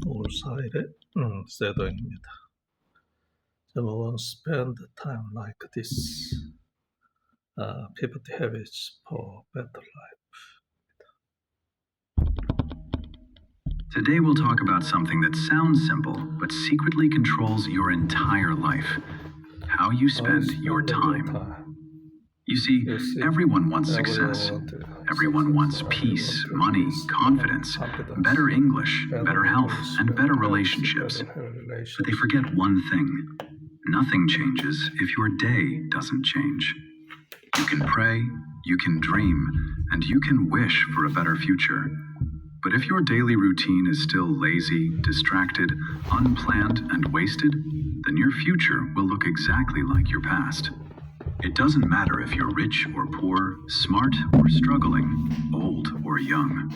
올사일의 셋더입니다. 제목은 Spend Time Like This, 50 Habits for Better Life. Today we'll talk about something that sounds simple, but secretly controls your entire life. How you spend your time. You see, everyone wants success. Everyone wants peace, money, confidence, better English, better health, and better relationships. But they forget one thing. Nothing changes if your day doesn't change. You can pray, you can dream, and you can wish for a better future. But if your daily routine is still lazy, distracted, unplanned, and wasted, then your future will look exactly like your past. It doesn't matter if you're rich or poor, smart or struggling, old or young.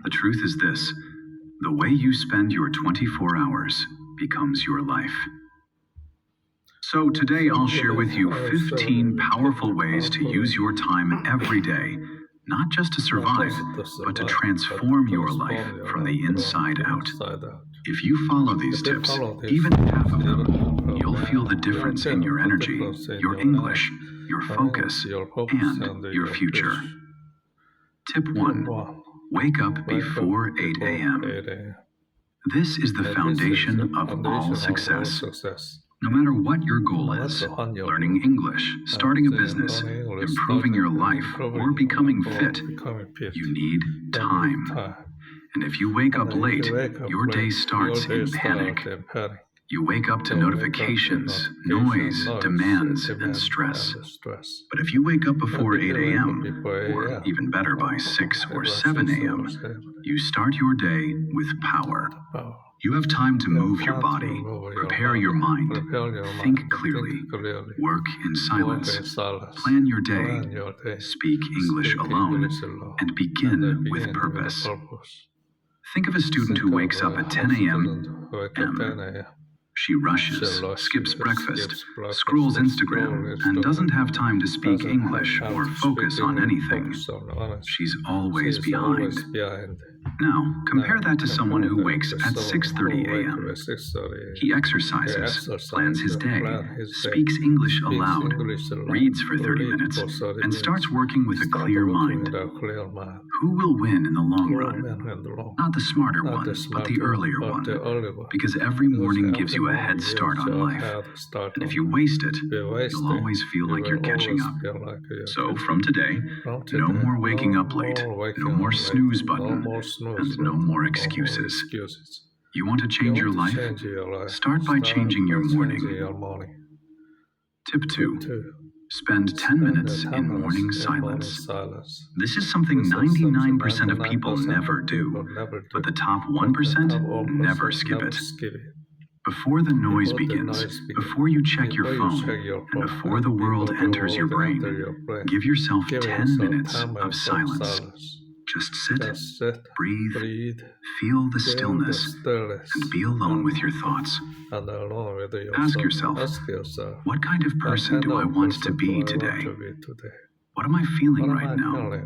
The truth is this: the way you spend your 24 hours becomes your life. So today I'll share with you 15 powerful ways to use your time every day, not just to survive, but to transform your life from the inside out. If you follow these tips, even half of them, you'll feel the difference in your energy, your English, your focus, and your future. Tip 1. Wake up before 8 a.m. This is the foundation of all success. No matter what your goal is, learning English, starting a business, improving your life, or becoming fit, you need time. And if you wake up late, your day starts in panic. You wake up to notifications, noise, demands, and stress. But if you wake up before 8 a.m., or even better by 6 or 7 a.m., you start your day with power. You have time to move your body, prepare your mind, think clearly, work in silence, plan your day, speak English alone, and begin with purpose. Think of a student who wakes up at 10 a.m. She rushes, skips breakfast, scrolls Instagram, and doesn't have time to speak English or focus on anything. She's always behind. Now, compare that to someone who wakes at 6:30 a.m. He exercises, plans his day, speaks English aloud, reads for 30 minutes, and starts working with a clear mind. Who will win in the long run? Not the smarter one, but the earlier one. Because every morning gives you a head start on life. And if you waste it, you'll always feel like you're catching up. So from today, no more waking up late, no more snooze button, and no more excuses. You want to change your life? Start by changing your morning. Tip 2. Spend 10 minutes in morning silence. This is something 99% of people never do, but the top 1% never skip it. Before the noise begins, before you check your phone, and before the world enters your brain, give yourself 10 minutes of silence. Just sit, breathe, feel the stillness, and be alone with your thoughts. Ask yourself, what kind of person do I want to be today? What am I feeling right now?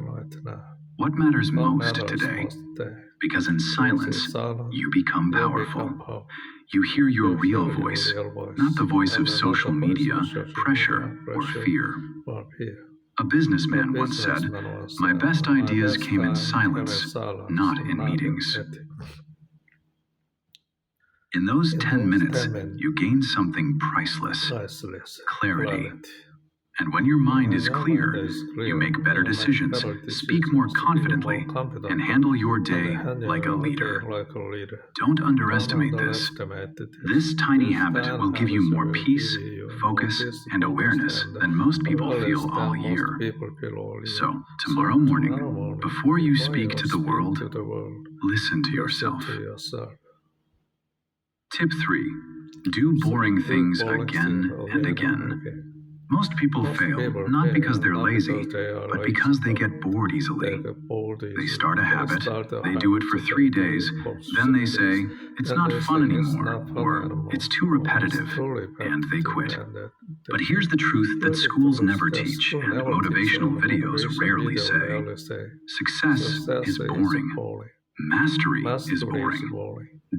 What matters most today? Because in silence, you become powerful. You hear your real voice, not the voice of social media, pressure, or fear. A businessman once said, "My best ideas came in silence, not in meetings." In those 10 minutes, you gain something priceless: clarity. And when your mind is clear, you make better decisions, speak more confidently, and handle your day like a leader. Don't underestimate this. This tiny habit will give you more peace, focus, and awareness than most people feel all year. So, tomorrow morning, before you speak to the world, listen to yourself. Tip 3. Do boring things again and again. Most people fail, not because they're lazy, but because they get bored easily. They start a habit, they do it for 3 days, then they say, "It's not fun anymore," or "It's too repetitive," and they quit. But here's the truth that schools never teach, and motivational videos rarely say. Success is boring. Mastery is boring.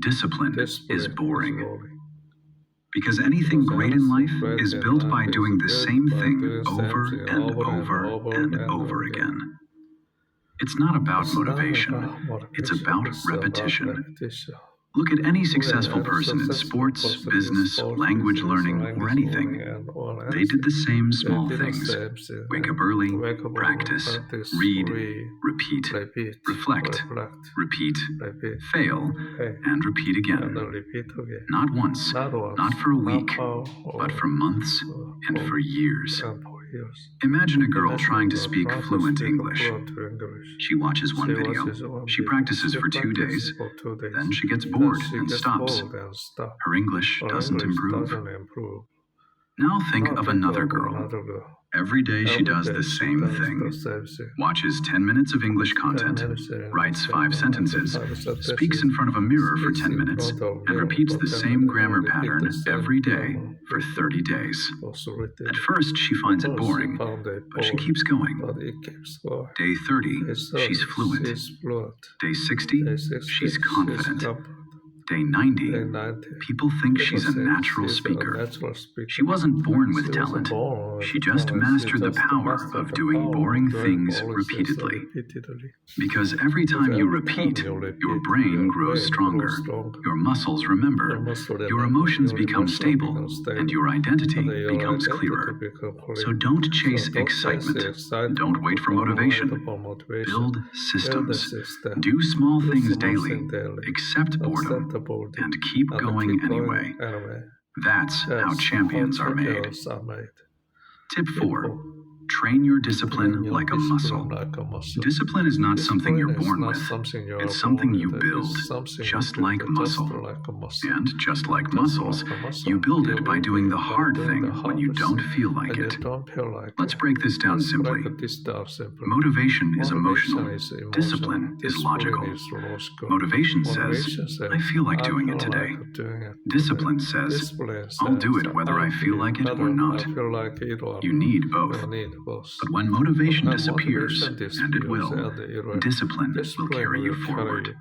discipline is boring. Because anything great in life is built by doing the same thing over and over and over again. It's not about motivation, it's about repetition. Look at any successful person in sports, business, language learning, or anything. They did the same small things. Wake up early, practice, read, repeat, reflect, repeat, fail, and repeat again. Not once, not for a week, but for months and for years. Imagine a girl trying to speak fluent English. She watches one video, she practices for 2 days, then she gets bored and stops. Her English doesn't improve. Now think of another girl. Every day she does the same thing. Watches 10 minutes of English content, writes 5 sentences, speaks in front of a mirror for 10 minutes, and repeats the same grammar pattern every day for 30 days. At first she finds it boring, but she keeps going. Day 30, she's fluent. Day 60, she's confident. Day 90, people think she's a natural speaker. She wasn't born with talent. She just mastered the power of doing boring things repeatedly. Because every time you repeat, your brain grows stronger, your muscles remember, your emotions become stable, and your identity becomes clearer. So don't chase excitement. Don't wait for motivation. Build systems. Do small things daily. Accept boredom. And keep going anyway. That's how champions are made. Tip 4. Train your discipline like a muscle. Discipline is not something you're born with. It's something you build, just like muscle. And just like muscles, you build it by doing the hard thing when you don't feel like it. Let's break this down simply. Motivation is emotional. Discipline is logical. Motivation says, I feel like doing it today. Discipline says, I'll do it whether I feel like it or not. You need both. But when motivation disappears, and it will, discipline will carry you forward.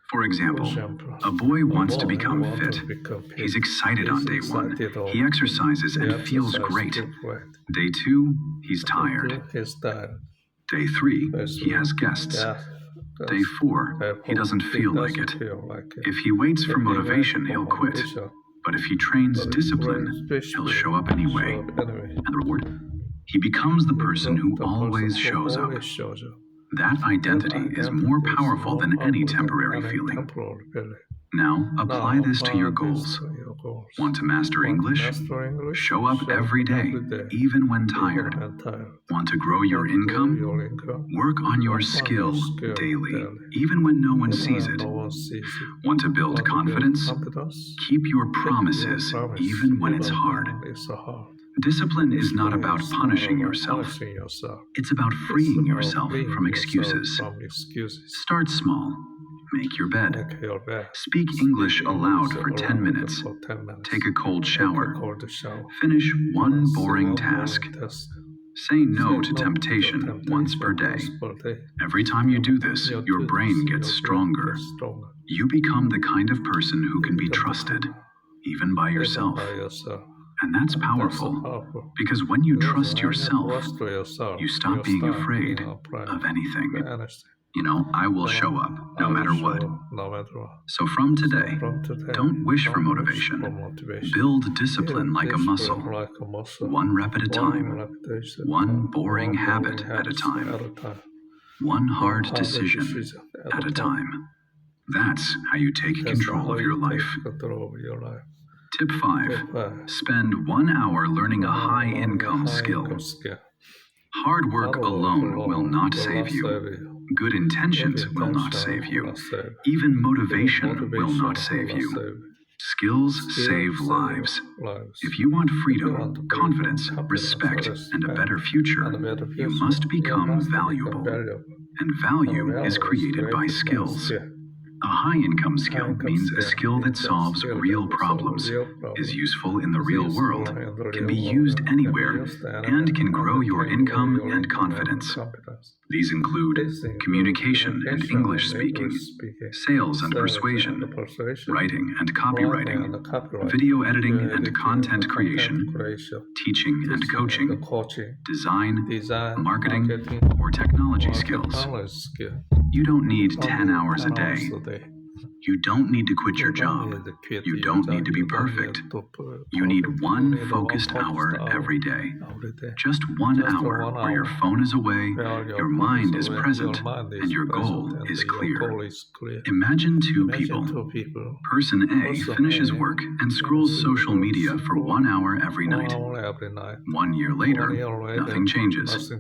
For example, a boy wants to become fit. He's excited on day 1. He exercises and feels great. Day 2, he's tired. Day 3, he has guests. Day 4, he doesn't feel like it. If he waits for motivation, he'll quit. But if he trains discipline, he'll show up anyway. And the reward? He becomes the person who always shows up. That identity is more powerful than any temporary feeling. Now, apply this to your goals. Want to master English? Show up every day, even when tired. Want to grow your income? Work on your skill daily, even when no one sees it. Want to build confidence? Keep your promises, even when it's hard. Discipline is not about punishing yourself. It's about freeing yourself from excuses. Start small. Make your bed. Speak English aloud for 10 minutes. Take a cold shower. Finish one boring task. Say no to temptation once per day. Every time you do this, your brain gets stronger. You become the kind of person who can be trusted, even by yourself. And that's powerful, because when you trust yourself, you stop being afraid of anything. You know, I will show up no matter what. So from today, don't wish for motivation. Build discipline like a muscle, one rep at a time, one boring habit at a time, one hard decision at a time. That's how you take control of your life. Tip 5. Spend 1 hour learning a high-income skill. Hard work alone will not save you. Good intentions will not save you. Even motivation will not save you. Skills save lives. If you want freedom, confidence, respect, and a better future, you must become valuable. And value is created by skills. A high-income skill means a skill that solves real problems, is useful in the real world, can be used anywhere, and can grow your income and confidence. These include communication and English speaking, sales and persuasion, writing and copywriting, video editing and content creation, teaching and coaching, design, marketing, or technology skills. You don't need 10 hours a day. You don't need to quit your job. You don't need to be perfect. You need one focused hour every day. Just 1 hour where your phone is away, your mind is present, and your goal is clear. Imagine two people. Person A finishes work and scrolls social media for 1 hour every night. 1 year later, nothing changes.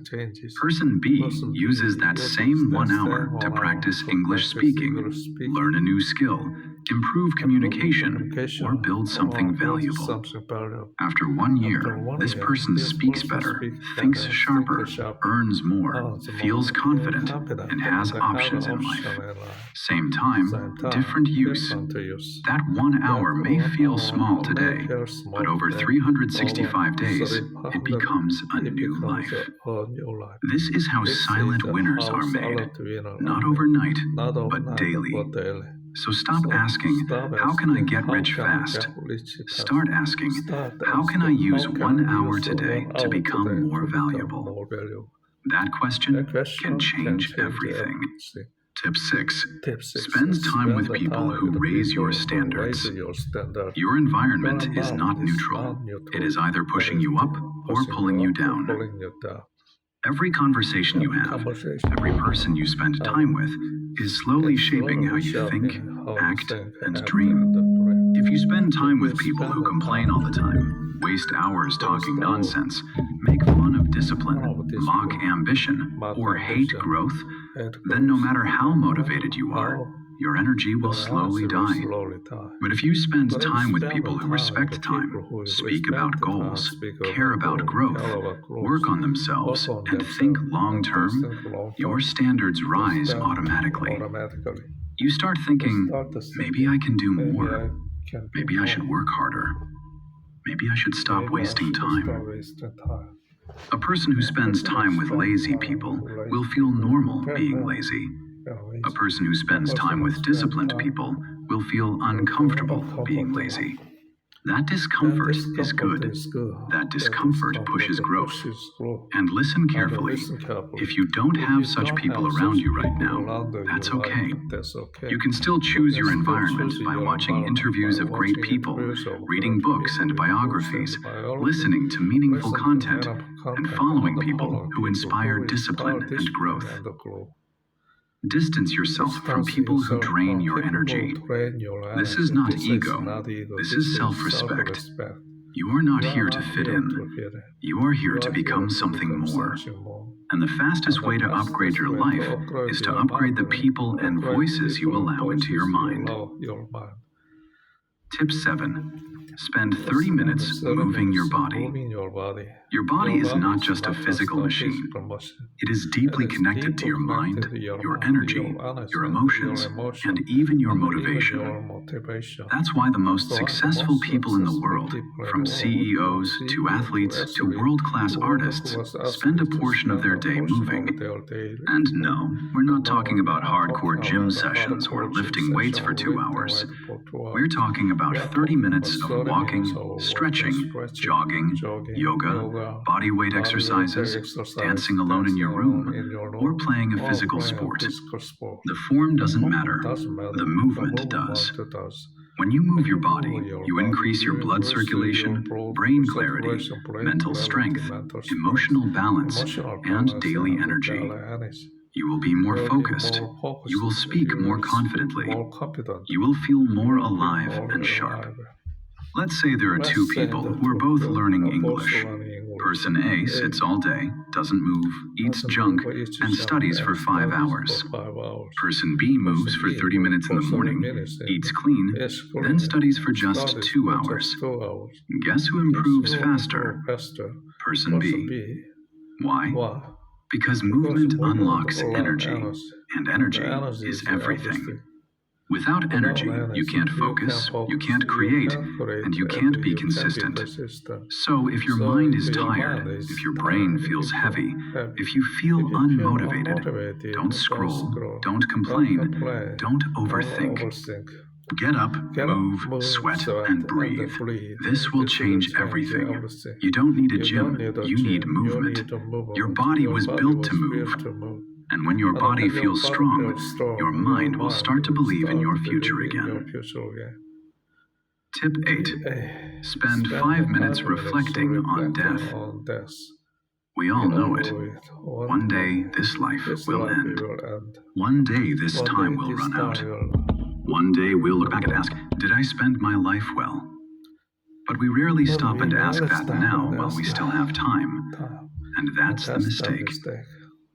Person B uses that same 1 hour to practice English speaking, learn a new skill, improve communication, or build something valuable. After 1 year, this person speaks better, thinks sharper, earns more, feels confident, and has options in life. Same time, different use. That 1 hour may feel small today, but over 365 days, it becomes a new life. This is how silent winners are made, not overnight, but daily. So stop asking, how can I get rich fast? Start asking, how can I use 1 hour today to become more valuable? That question can change everything. Tip 6. Spend time with people who raise your standards. Your environment is not neutral. It is either pushing you up or pulling you down. Every conversation you have, every person you spend time with, is slowly shaping how you think, act, and dream. If you spend time with people who complain all the time, waste hours talking nonsense, make fun of discipline, mock ambition, or hate growth, then no matter how motivated you are, your energy will slowly die. But if you spend time with people who respect time, speak about goals, care about growth, work on themselves, and think long-term, your standards rise automatically. You start thinking, maybe I can do more. Maybe I should work harder. Maybe I should stop wasting time. A person who spends time with lazy people will feel normal being lazy. A person who spends time with disciplined people will feel uncomfortable being lazy. That discomfort is good. That discomfort pushes growth. And listen carefully. If you don't have such people around you right now, that's okay. You can still choose your environment by watching interviews of great people, reading books and biographies, listening to meaningful content, and following people who inspire discipline and growth. Distance yourself from people who drain your energy. This is not ego. This is self-respect. You are not here to fit in. You are here to become something more. And the fastest way to upgrade your life is to upgrade the people and voices you allow into your mind. Tip 7. Spend 30 minutes moving your body. Your body is not just a physical machine. It is deeply connected to your mind, your energy, your emotions, and even your motivation. That's why the most successful people in the world, from CEOs to athletes to world-class artists, spend a portion of their day moving. And no, we're not talking about hardcore gym sessions or lifting weights for 2 hours. We're talking about 30 minutes of walking, stretching, jogging, yoga, body weight exercises, dancing alone in your room, or playing a physical sport. The form doesn't matter. The movement does. When you move your body, you increase your blood circulation, brain clarity, mental strength, emotional balance, and daily energy. You will be more focused. You will speak more confidently. You will feel more alive and sharp. Let's say there are two people who are both learning English. Person A sits all day, doesn't move, eats junk, and studies for 5 hours. Person B moves for 30 minutes in the morning, eats clean, then studies for just 2 hours. Guess who improves faster? Person B. Why? Because movement unlocks energy, and energy is everything. Without energy, you can't focus, you can't create, and you can't be consistent. So if your mind is tired, if your brain feels heavy, if you feel unmotivated, don't scroll, don't complain, don't overthink. Get up, move, sweat, and breathe. This will change everything. You don't need a gym, you need movement. Your body was built to move. And when your body feels strong, your mind will start to believe in your future again. Tip 8. Spend 5 minutes reflecting on death. We all know it. One day this life will end. One day this time will run out. One day we'll look back and ask, did I spend my life well? But we rarely stop and ask that now while we still have time. And that's the mistake.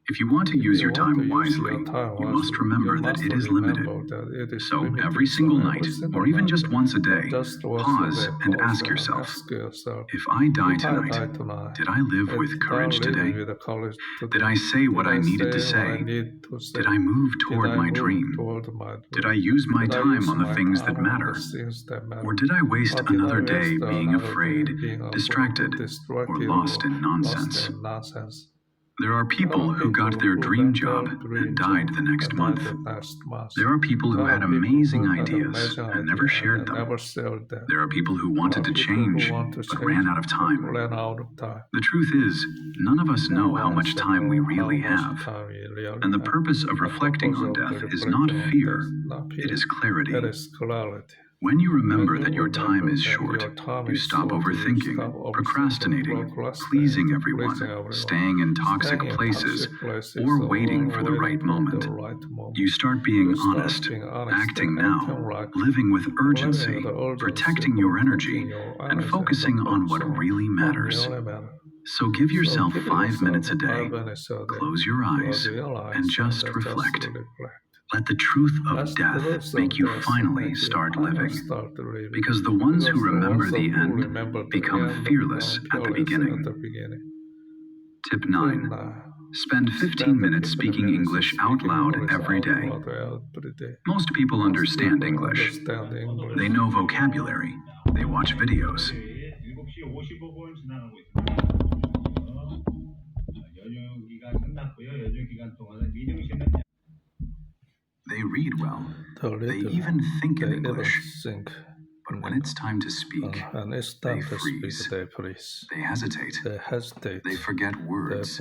If you want to use your time wisely, you must remember that it is limited. So every single night, or even just once a day, pause and ask yourself, if I die tonight, did I live with courage today? Did I say what I needed to say? Did I move toward my dream? Did I use my time on the things that matter? Or did I waste another day being afraid, distracted, or lost in nonsense? There are people who got their dream job and died the next month. There are people who had amazing ideas and never shared them. There are people who wanted to change but ran out of time. The truth is, none of us know how much time we really have. And the purpose of reflecting on death is not fear, it is clarity. When you remember that your time is short, you stop overthinking, procrastinating, pleasing everyone, staying in toxic places, or waiting for the right moment. You start being honest, acting now, living with urgency, protecting your energy, and focusing on what really matters. So give yourself 5 minutes a day, close your eyes, and just reflect. Let the truth of death make you finally start living. Because the ones who remember the end become fearless at the beginning. Tip 9. Spend 15 minutes speaking English out loud every day. Most people understand English. They know vocabulary. They watch videos. They read well. They even think in English. But when it's time to speak, they freeze. They hesitate. They forget words.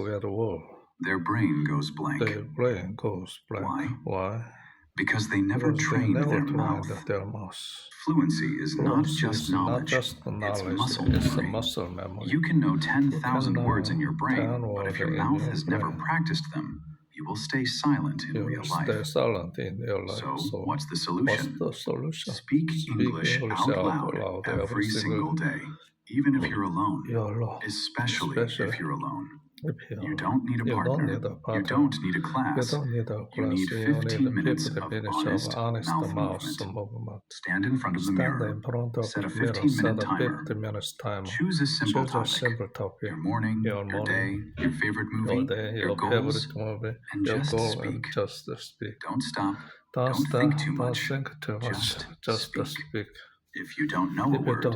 Their brain goes blank. Why? Because they never trained their mouth. Fluency is not just knowledge, it's muscle memory. You can know 10,000 words in your brain, but if your mouth has never practiced them, you will stay silent in real life. So, what's the solution? Speak English out loud every single day, even if you're alone, especially if you're alone. You don't need a partner. You don't need a class. You need 15 minutes of honest mouth movement. Stand in front of the mirror. Set a 15-minute timer. Choose a simple topic. Your morning, your day, your favorite movie, your goals, and just speak. Don't stop. Don't think too much. Just speak. If you don't know a word,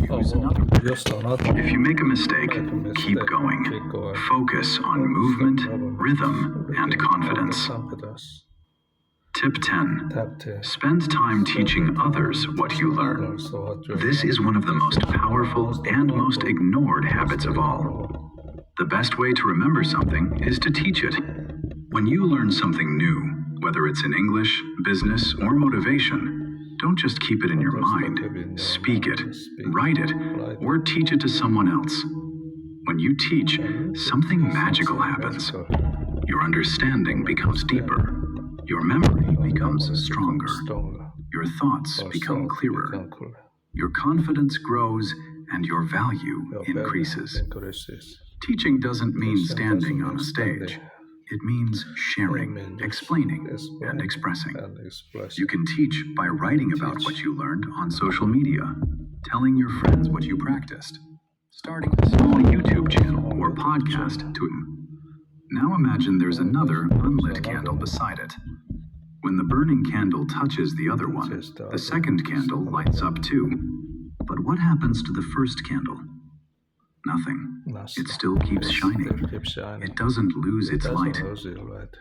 use another word. If you make a mistake, keep going. Focus on movement, rhythm, and confidence. Tip 10. Spend time teaching others what you learn. This is one of the most powerful and most ignored habits of all. The best way to remember something is to teach it. When you learn something new, whether it's in English, business, or motivation, don't just keep it in your mind. Speak it, write it, or teach it to someone else. When you teach, something magical happens. Your understanding becomes deeper. Your memory becomes stronger. Your thoughts become clearer. Your confidence grows and your value increases. Teaching doesn't mean standing on a stage. It means sharing, explaining, and expressing. You can teach by writing about what you learned on social media, telling your friends what you practiced, starting a small YouTube channel or podcast to... Now imagine there's another unlit candle beside it. When the burning candle touches the other one, the second candle lights up too. But what happens to the first candle? Nothing. It still keeps shining. It doesn't lose its light.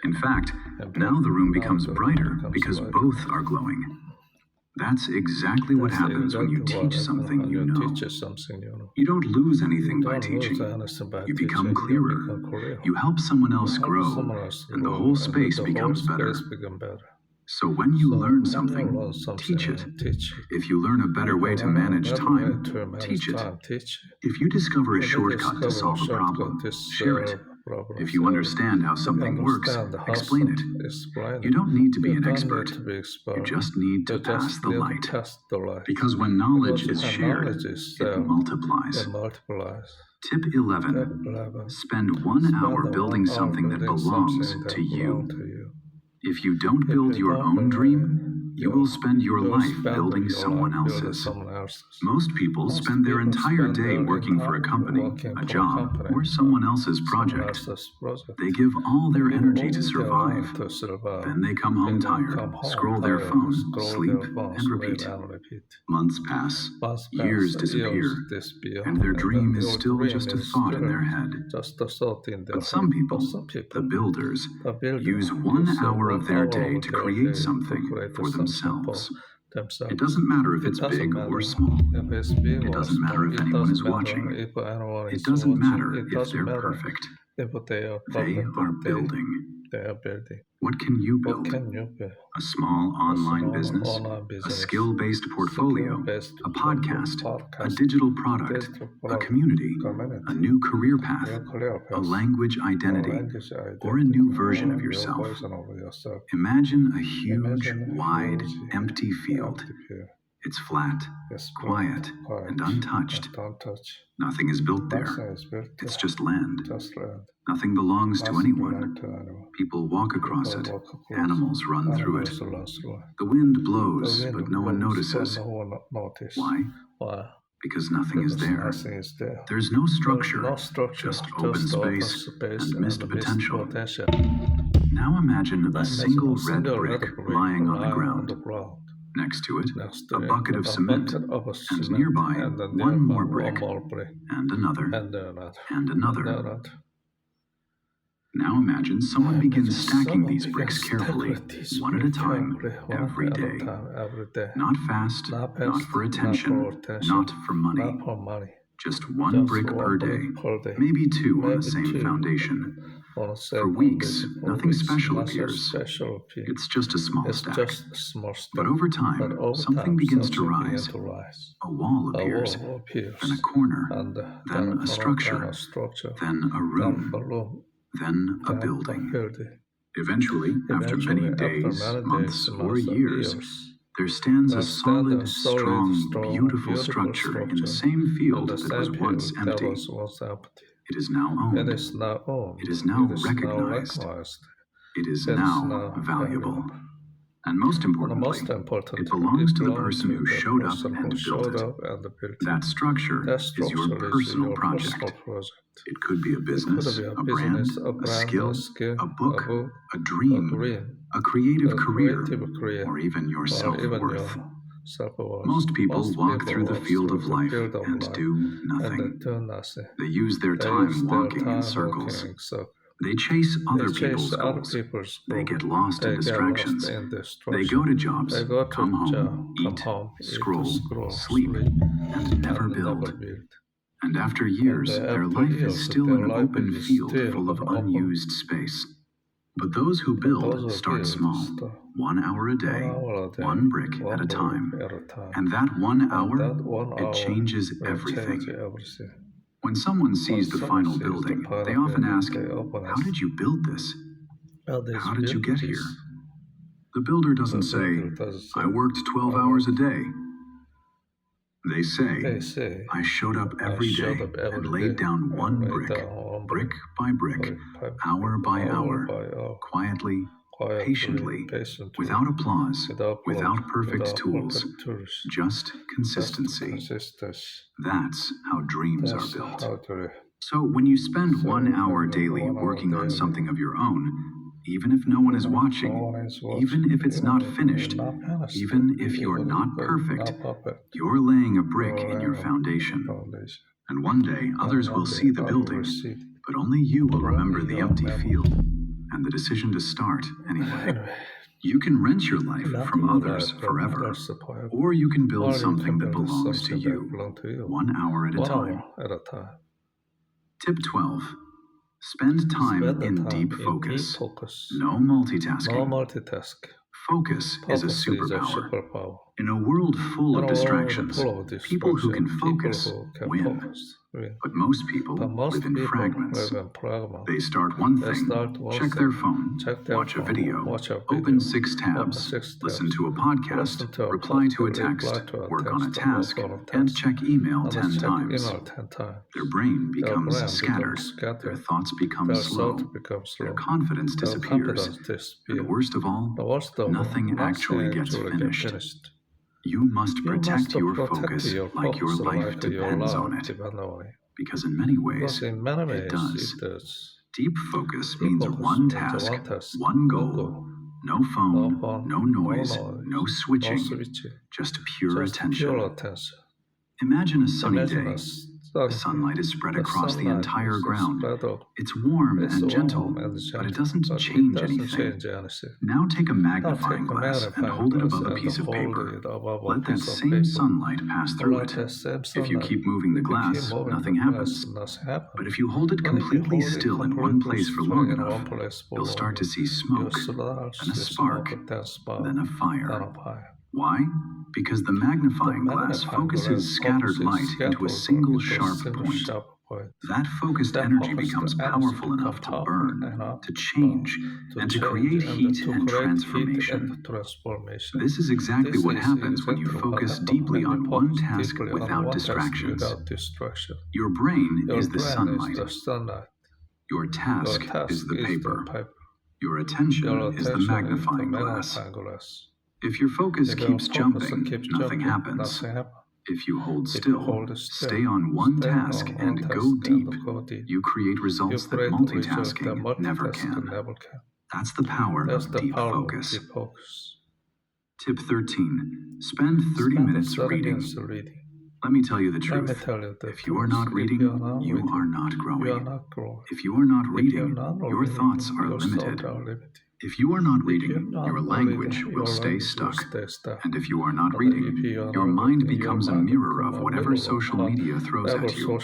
In fact, now the room becomes brighter because both are glowing. That's exactly what happens when you teach something you know. You don't lose anything by teaching. You become clearer. You help someone else grow, and the whole space becomes better. So when you learn something, teach it. If you learn a better way to manage time, teach it. If you discover a shortcut to solve a problem, share it. If you understand how something works, explain it. You don't need to be an expert. You just need to pass the light. Because when knowledge is shared, it multiplies. Tip 11. Spend 1 hour building something that belongs to you. If you don't build your own dream, you will spend your life building someone else's. Most people spend their entire day working for a company, a job, or someone else's project. They give all their energy to survive. Then they come home tired, scroll their phone, sleep, and repeat. Months pass, years disappear, and their dream is still just a thought in their head. But some people, the builders, use 1 hour of their day to create something for themselves. It doesn't matter if it's big or small. It doesn't matter if anyone is watching. It doesn't matter if they're perfect. They are building. What can you build? A small online business, a skill-based portfolio, a podcast, a digital product, a community, a new career path, a language identity, or a new version of yourself. Imagine a huge, wide, empty field. It's flat, quiet, and untouched. Nothing is built there. It's just land. Nothing belongs to anyone. People walk across it. Animals run through it. The wind blows, but no one notices. Why? Because nothing is there. There's no structure, just open space and missed potential. Now imagine a single red brick lying on the ground. Next to it, a bucket of cement, and nearby, one more brick, and another, and another. Now imagine someone begins stacking these bricks carefully, one at a time, every day. Not fast, not for attention, not for money. Just one brick per day, maybe two on the same foundation. For weeks, nothing special appears. It's just a small stack. But over time, something begins to rise. A wall appears, then a corner, then a structure, then a room, then a building. Eventually, after many days, months, or years, there stands a solid, strong, beautiful structure in the same field that was once empty. It is now owned. It is now recognized. It is now valuable. And most importantly, it belongs to the person who showed up and built it. That structure is your personal project. It could be a business, a brand, a skill, a book, a dream, a creative career, or even your self-worth. Most people walk through the field of life and do nothing. They use their time walking in circles. They chase other people's goals. They get lost in distractions. They go to jobs, come home, eat, scroll, sleep, and never build. And after years, their life is still an open field full of unused space. But those who build start small, 1 hour a day, one brick at a time. And that 1 hour, it changes everything. When someone sees the final building, they often ask, how did you build this? How did you get here? The builder doesn't say, I worked 12 hours a day. They say, I showed up every day and laid down one brick by brick, hour by hour, quietly, patiently, without applause, without perfect tools, just consistency. That's how dreams are built. So when you spend 1 hour daily working on something of your own, even if no one is watching, even if it's not finished, even if you're not perfect, you're laying a brick in your foundation. And one day others will see the building, but only you will remember the empty field and the decision to start anyway. You can rent your life from others forever, or you can build something that belongs to you, 1 hour at a time. Tip 12. Spend time in deep focus. No multitasking. Focus is a superpower. In a world full of distractions, people who can focus win. But most people live in fragments. They start one thing, check their phone, watch a video, open 6 tabs, listen to a podcast, reply to a text, work on a task, and check email 10 times. Their brain becomes scattered, their thoughts become slow, their confidence disappears, and worst of all, nothing actually gets finished. You must protect your focus like your life depends on it. Because in many ways, it does. Deep focus means one task, one goal, no phone, no noise, no switching, just pure attention. Imagine a sunny day. The sunlight is spread across the entire ground. It's warm and gentle, but it doesn't change anything. Now take a magnifying glass and hold it above a piece of paper. Let that same sunlight pass through it. If you keep moving the glass, nothing happens. But if you hold it completely still in one place for long enough, you'll start to see smoke, and a spark, then a fire. Why? Because the magnifying glass focuses scattered light into a single sharp point. That focused energy becomes powerful enough to burn, to change, and to create heat and transformation. This is exactly what happens when you focus deeply on one task without distractions. Your brain is the sunlight. Your task is the paper. Your attention is the magnifying glass. If your focus keeps jumping, nothing happens. If you hold still, stay on one task, and go deep, you create results that multitasking never can. That's the power of deep focus. Tip 13. Spend 30 minutes reading. Let me tell you the truth. If you are not reading, you are not growing. If you are not reading, your thoughts are limited. If you are not reading, your language will stay stuck. And if you are not reading, your mind becomes a mirror of whatever social media throws at you.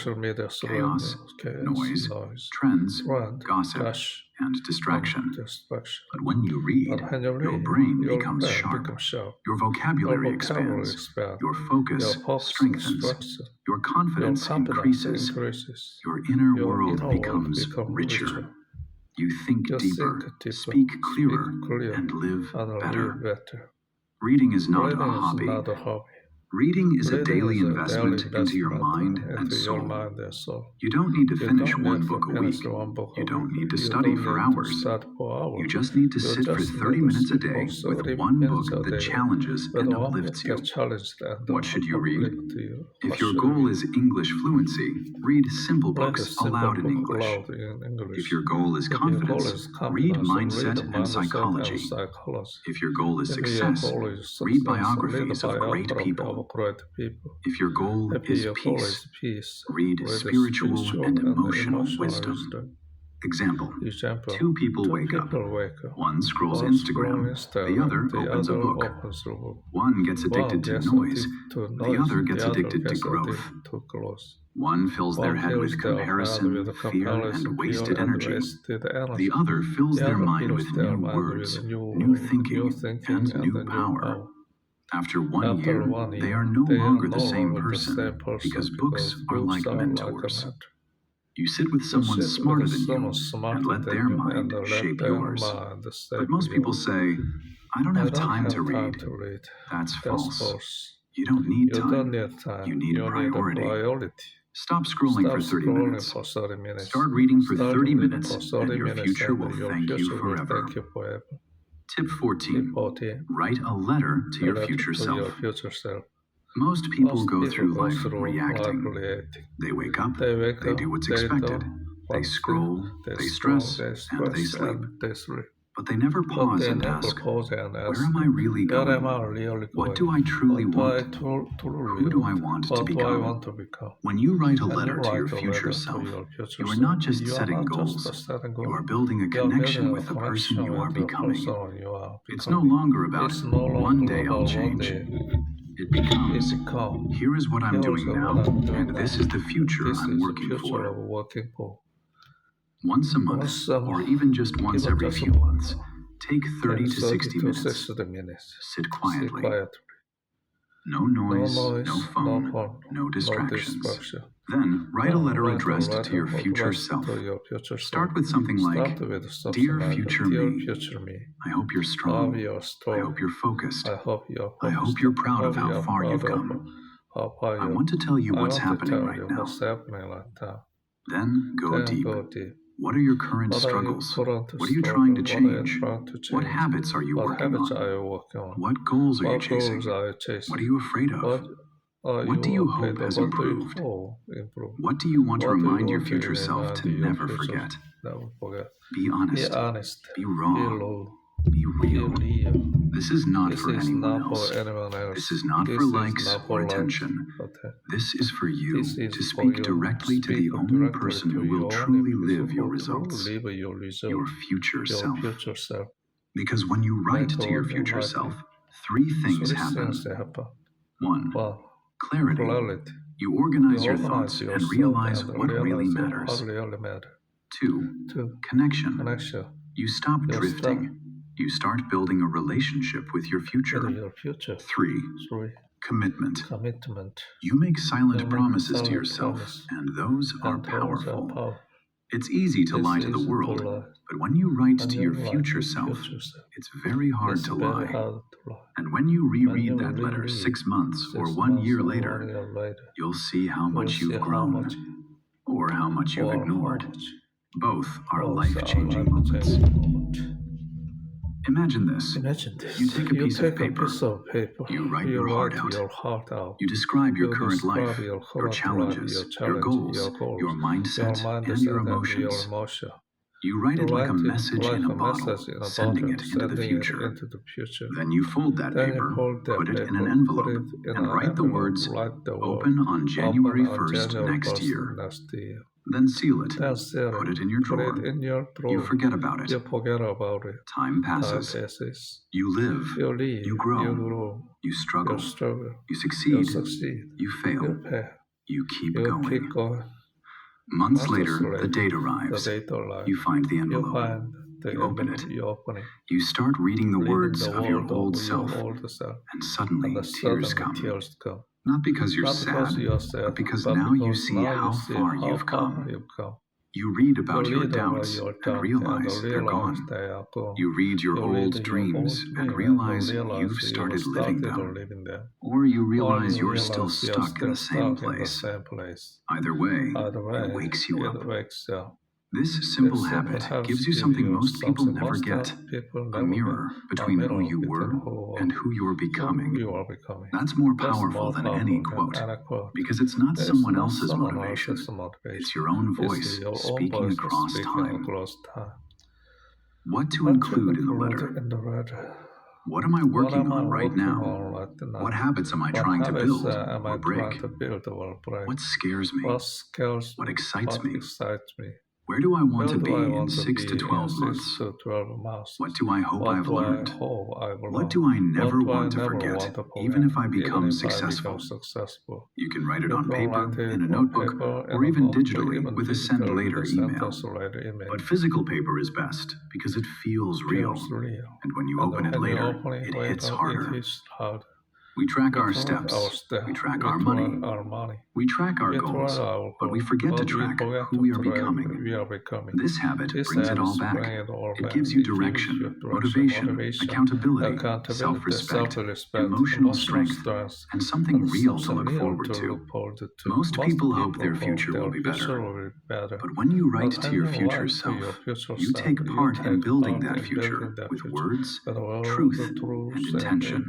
Chaos, noise, trends, gossip, and distraction. But when you read, your brain becomes sharp. Your vocabulary expands. Your focus strengthens. Your confidence increases. Your inner world becomes richer. You think deeper, speak clearer, and live better. Reading is not a hobby. Reading is a daily investment into your mind and soul. You don't need to finish one book a week. You don't need to study for hours. You just need to sit for 30 minutes a day with one book that challenges and uplifts you. What should you read? If your goal is English fluency, read simple books aloud in English. If your goal is confidence, read mindset and psychology. If your goal is success, read biographies of great people. If your goal is peace, read spiritual and emotional wisdom. Example, 2 people wake up. One scrolls Instagram, the other opens a book. One gets addicted to noise, the other gets addicted to growth. One fills their head with comparison, fear, and wasted energy. The other fills their mind with new words, new thinking, and new power. After 1 year, they are no longer the same person, because books are like mentors. You sit with someone smarter than you and let their mind shape yours. But most people say, I don't have time to read. That's false. You don't need time. You need priority. Stop scrolling for 30 minutes. Start reading for 30 minutes, and your future will thank you forever. Tip 14. Write a letter to your future self. Most people go through life reacting. They wake up, they do what's expected. They scroll, they stress, and they sleep. But they never pause and ask, where am I really going? What do I truly want? Who do I want to become? When you write a letter to your future self, you are not just setting goals. You are building a connection with the person you are becoming. It's no longer about, one day I'll change. It becomes, here is what I'm doing now, and this is the future I'm working for. Once a month, or even just once every few months, take 30 to 60 minutes. Sit quietly. No noise, no phone, no distractions. Then write a letter addressed to your future self. Start with something like, Dear future me, I hope you're strong. I hope you're focused. I hope you're proud of how far you've come. I want to tell you what's happening right now. Then go deep. What are your current struggles? What are you trying to change? What habits are you working on? What goals are you chasing? What are you afraid of? What do you hope has improved? What do you want to remind your future self to never forget? Be honest. Be raw. Be real. This is not for anyone else. This is not for likes or attention. This is for you to speak directly to the only person who will truly live your results, your future self. Because when you write to your future self, three things happen. 1. Clarity. You organize your thoughts and realize what really matters. 2. Connection. You stop drifting. You start building a relationship with your future. 3. Commitment. You make silent promises to yourself, and those are powerful. It's easy to lie to the world, but when you write to your future self, it's very hard to lie. And when you reread that letter 6 months or 1 year later, you'll see how much you've grown, or how much you've ignored. Both are life-changing moments. Imagine this. You take a piece of paper. You write your heart out. You describe your current life, your challenges, your goals, your mindset, and your emotions. You write it like a message in a bottle, sending it into the future. Then you fold that paper, put it in an envelope, and write the words, "Open on January 1st next year." Then seal it. Put it in your drawer. You forget about it. Time passes. You live. You grow. You struggle. You succeed. You fail. You keep going. Months later, the date arrives. You find the envelope. You open it. You start reading the words of your old self. And suddenly, tears come. Not because you're sad, but because now you see how far you've come. You read about your doubts and realize they're gone. You read your old dreams and realize you've started living them. Or you realize you're still stuck in the same place. Either way, it wakes you up. This simple habit gives you something most people never get, a mirror between who you were and who you're becoming. That's more powerful than any quote, because it's not someone else's motivation. It's your own voice speaking across time. What to include in the letter? What am I working on right now? What habits am I trying to build or break? What scares me? What excites me? Where do I want to be in 6 to 12 months? What do I hope I've learned? What do I never want to forget, even if I become successful? You can write it on paper, in a notebook, or even digitally with a send later email. But physical paper is best because it feels real. And when you open it later, it hits harder. We track our steps, we track our money, we track our goals, but we forget to track who we are becoming. This habit brings it all back. It gives you direction, motivation, accountability, self-respect, emotional strength, and something real to look forward to. Most people hope their future will be better, but when you write to your future self, you take part in building that future with words, truth, and intention.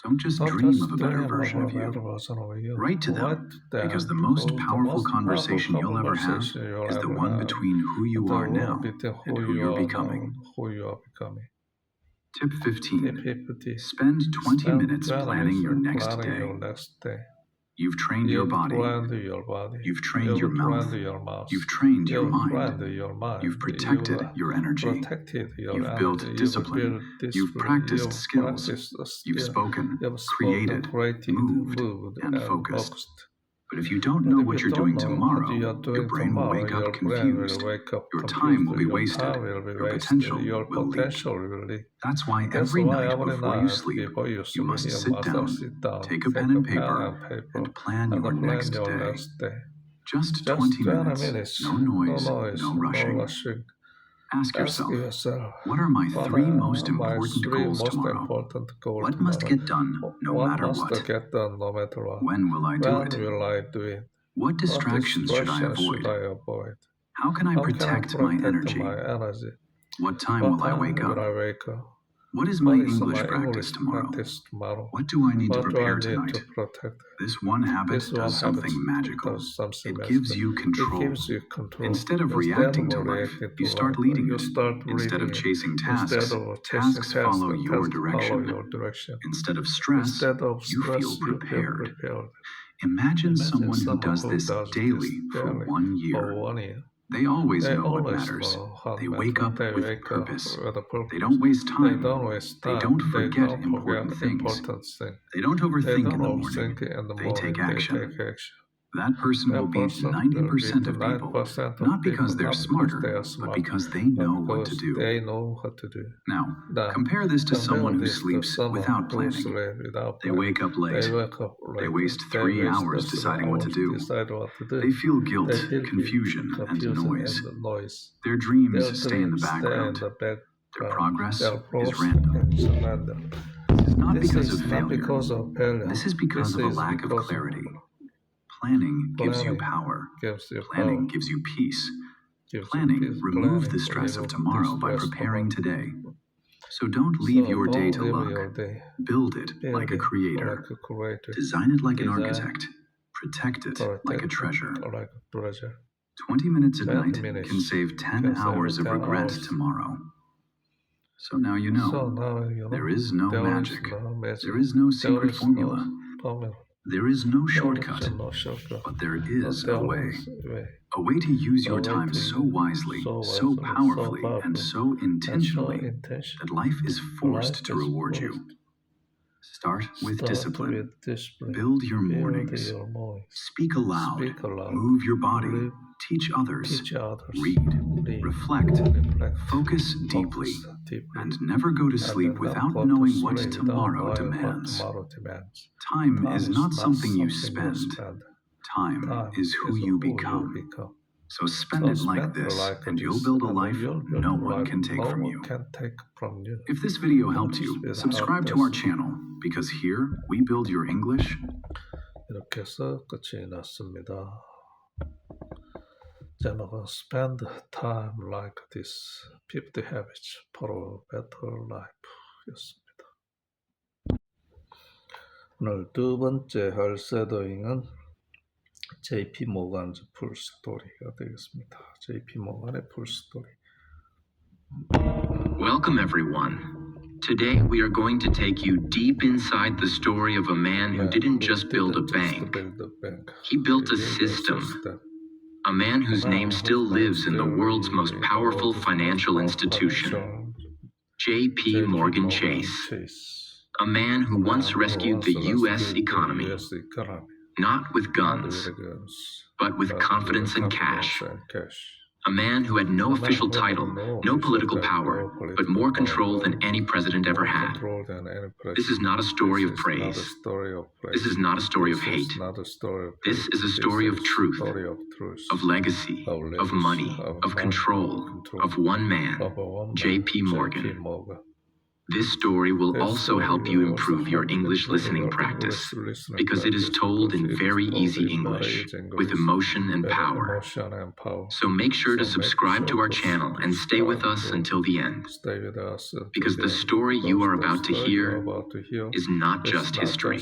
Don't just dream of a better version of you. Write to them, because the most powerful conversation you'll ever have is the one between who you are now and who you're becoming. Tip 15. Spend 20 minutes planning your next day. You've trained your body. You've trained your mouth. You've trained your mind. You've protected your energy. You've built discipline. You've practiced skills. You've spoken, created, moved, and focused. But if you don't know what you're doing tomorrow, your brain will wake up confused. Your time will be wasted. Your potential will leak. That's why every night before you sleep, you must sit down, take a pen and paper, and plan your next day. Just 20 minutes, no noise, no rushing. Ask yourself, what are my 3 most important goals tomorrow? What must get done no matter what? When will I do it? What distractions should I avoid? How can I protect my energy? What time will I wake up? What is my English practice tomorrow? What do I need to prepare tonight? This one habit does something magical. It gives you control. Instead of reacting to life, you start leading it. Instead of chasing tasks, tasks follow your direction. Instead of stress, you feel prepared. Imagine someone who does this daily for 1 year. They always know what matters. They wake up with purpose. They don't waste time. They don't forget important things. They don't overthink in the morning. They take action. That person will beat 90% of people, not because they're smarter, but because they know what to do. Now, compare this to someone who sleeps without planning. They wake up late. They waste 3 hours deciding what to do. They feel guilt, confusion, and noise. Their dreams stay in the background. Their progress is random. This is not because of failure. This is because of a lack of clarity. Planning gives you power. Planning gives you peace. Planning removes the stress of tomorrow by preparing today. So don't leave your day to luck. Build it like a creator. Design it like an architect. Protect it like a treasure. 20 minutes at night can save 10 hours of regret tomorrow. So now you know. There is no magic. There is no secret formula. There is no shortcut, but there is a way. A way to use your time so wisely, so powerfully, and so intentionally that life is forced to reward you. Start with discipline. Build your mornings. Speak aloud. Move your body. Teach others. Read. Reflect. Focus deeply. And never go to sleep without knowing what tomorrow demands. Time is not something you spend. Time is who you become. So spend it like this, and you'll build a life no one can take from you. If this video helped you, subscribe to our channel, because here we build your English. 이렇게 해서 끝이 났습니다. 제목은 Spend Time Like This, 50 Habits for a Better Life 였습니다. 오늘 두 번째 할 쉐도잉은 JP 모간의 풀스토리가 되겠습니다. JP 모간의 풀스토리. Welcome everyone. Today we are going to take you deep inside the story of a man who didn't just build a bank. He built a system. A man whose name still lives in the world's most powerful financial institution, J.P. Morgan Chase. A man who once rescued the U.S. economy, not with guns, but with confidence and cash. A man who had no official title, no political power, but more control than any president ever had. This is not a story of praise. This is not a story of hate. This is a story of truth, of legacy, of money, of control, of one man, J.P. Morgan. This story will also help you improve your English listening practice because it is told in very easy English with emotion and power. So make sure to subscribe to our channel and stay with us until the end because the story you are about to hear is not just history.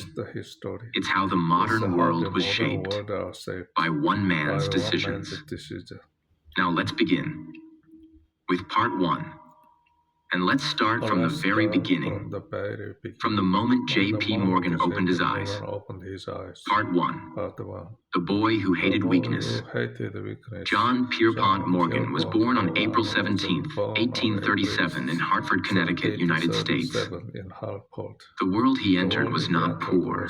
It's how the modern world was shaped by one man's decisions. Now let's begin with part 1. And let's start from the very beginning, from the moment J.P. Morgan opened his eyes. Part 1. The boy who hated weakness. John Pierpont Morgan was born on April 17, 1837 in Hartford, Connecticut, United States. The world he entered was not poor.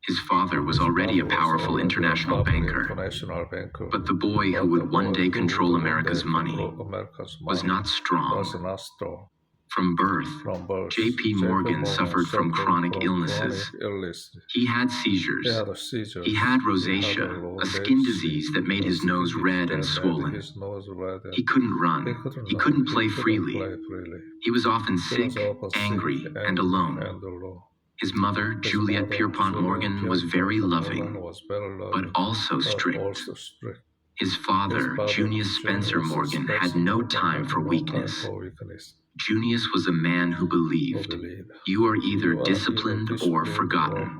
His father was already a powerful international banker, but the boy who would one day control America's money was not strong. From birth, J.P. Morgan suffered from chronic illnesses. He had seizures. He had rosacea, a skin disease that made his nose red and swollen. He couldn't run. He couldn't play freely. He was often sick, angry, and alone. His mother, Juliet Pierpont Morgan, was very loving, but also strict. His father, Junius Spencer Morgan, had no time for weakness. Junius was a man who believed you are either disciplined or forgotten.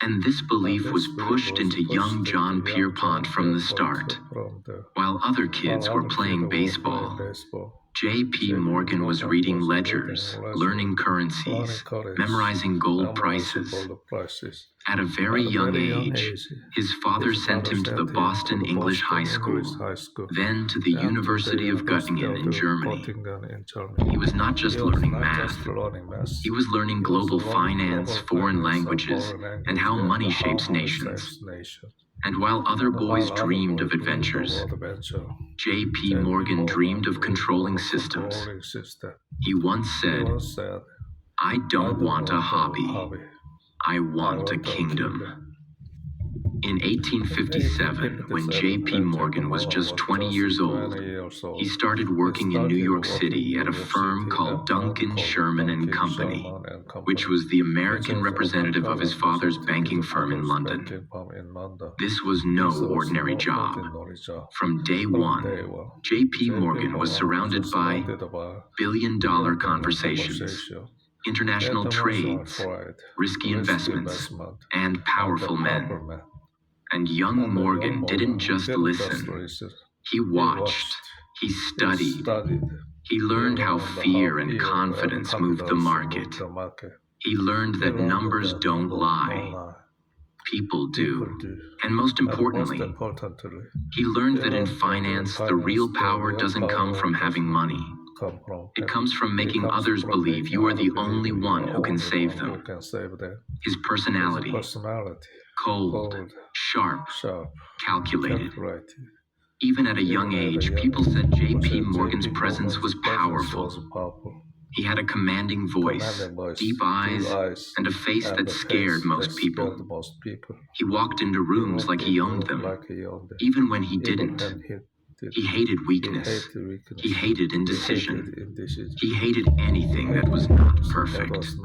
And this belief was pushed into young John Pierpont from the start. While other kids were playing baseball, J.P. Morgan was reading ledgers, learning currencies, memorizing gold prices. At a very young age, his father sent him to the Boston English High School, then to the University of Göttingen in Germany. He was not just learning math, he was learning global finance, foreign languages, and how money shapes nations. And while other boys dreamed of adventures, J.P. Morgan dreamed of controlling systems. He once said, "I don't want a hobby, I want a kingdom." In 1857, when J.P. Morgan was just 20 years old, he started working in New York City at a firm called Duncan, Sherman and Company, which was the American representative of his father's banking firm in London. This was no ordinary job. From day one, J.P. Morgan was surrounded by billion-dollar conversations, international trades, risky investments, and powerful men. And young Morgan didn't just listen. He watched, he studied, he learned how fear and confidence moved the market. He learned that numbers don't lie, people do. And most importantly, he learned that in finance, the real power doesn't come from having money. It comes from making others believe you are the only one who can save them. His personality, cold, sharp, calculated. Even at a young age, people said J.P. Morgan's presence was powerful. He had a commanding voice, deep eyes, and a face that scared most people. He walked into rooms like he owned them, even when he didn't. He hated weakness. He hated indecision. He hated anything that was not perfect.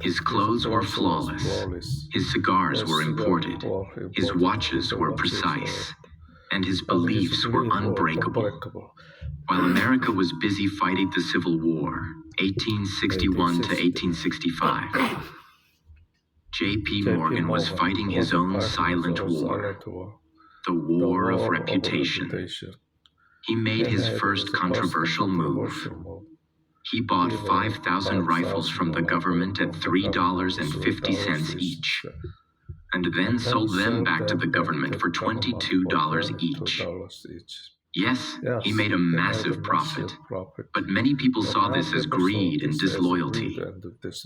His clothes were flawless. His cigars were imported. His watches were precise. And his beliefs were unbreakable. While America was busy fighting the Civil War, 1861 to 1865, J.P. Morgan was fighting his own silent war. The war of reputation. He made his first controversial move. He bought 5,000 rifles from the government at $3.50 each, and then sold them back to the government for $22 each. Yes, he made a massive profit, but many people saw this as greed and disloyalty.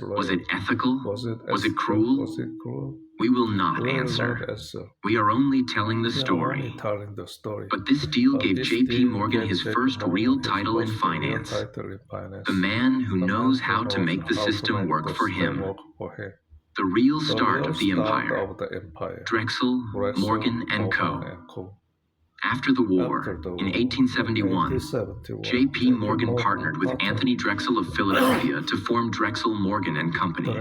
Was it ethical? Was it cruel? We will not answer. We are only telling the story. But this deal gave J.P. Morgan his first real title in finance. The man who knows how to make the system work for him. The real start of the empire. Drexel, Morgan & Co. After the war, in 1871, J.P. Morgan partnered with Anthony Drexel of Philadelphia to form Drexel Morgan and Company.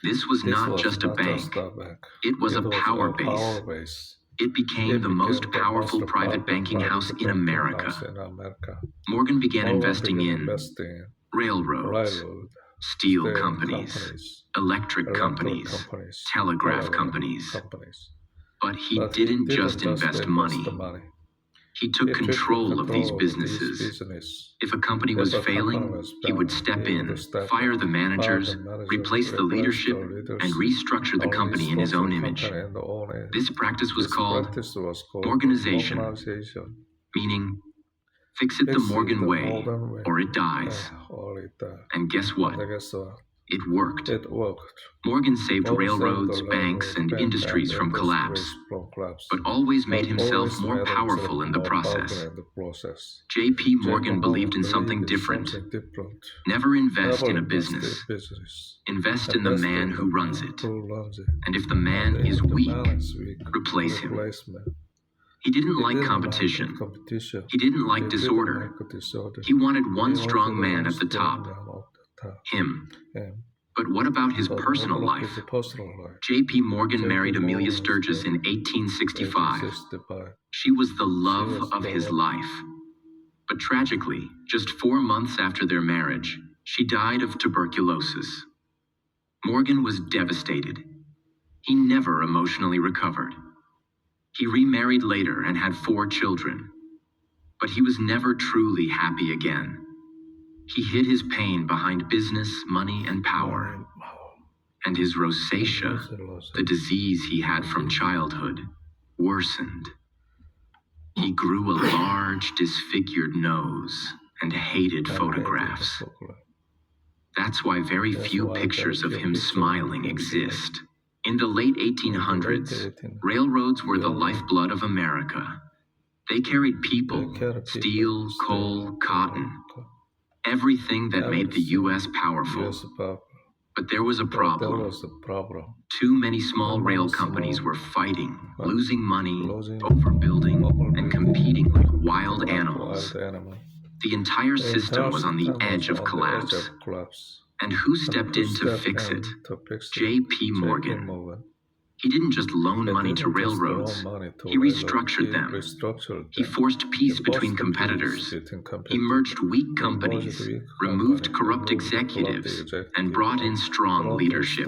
This was not just a bank, it was a power base. It became the most powerful private banking house in America. Morgan began investing in railroads, steel companies, electric companies, telegraph companies. But he didn't just invest money. He took control of these businesses. If a company was failing, he would step in, fire the managers, replace the leadership, and restructure the company in his own image. This practice was called organization, meaning fix it the Morgan way or it dies. And guess what? It worked. Morgan saved railroads, banks, and industries from collapse, but always made himself more powerful in the process. J.P. Morgan believed in something different. Never invest in a business. Invest in the man who runs it. And if the man is weak, replace him. He didn't like competition. He didn't like disorder. He wanted one strong man at the top. Him. But what about his personal life? J.P. Morgan married Amelia Sturgis in 1865. She was the love of his life. But tragically, just 4 months after their marriage, she died of tuberculosis. Morgan was devastated. He never emotionally recovered. He remarried later and had 4 children. But he was never truly happy again. He hid his pain behind business, money, and power. And his rosacea, the disease he had from childhood, worsened. He grew a large, disfigured nose and hated photographs. That's why very few pictures of him smiling exist. In the late 1800s, railroads were the lifeblood of America. They carried people, steel, coal, cotton, everything that made the U.S. powerful. But there was a problem. Too many small rail companies were fighting, losing money, overbuilding, and competing like wild animals. The entire system was on the edge of collapse. And who stepped in to fix it? J.P. Morgan. He didn't just loan money to railroads, he restructured them. He forced peace between competitors. He merged weak companies, removed corrupt executives, and brought in strong leadership.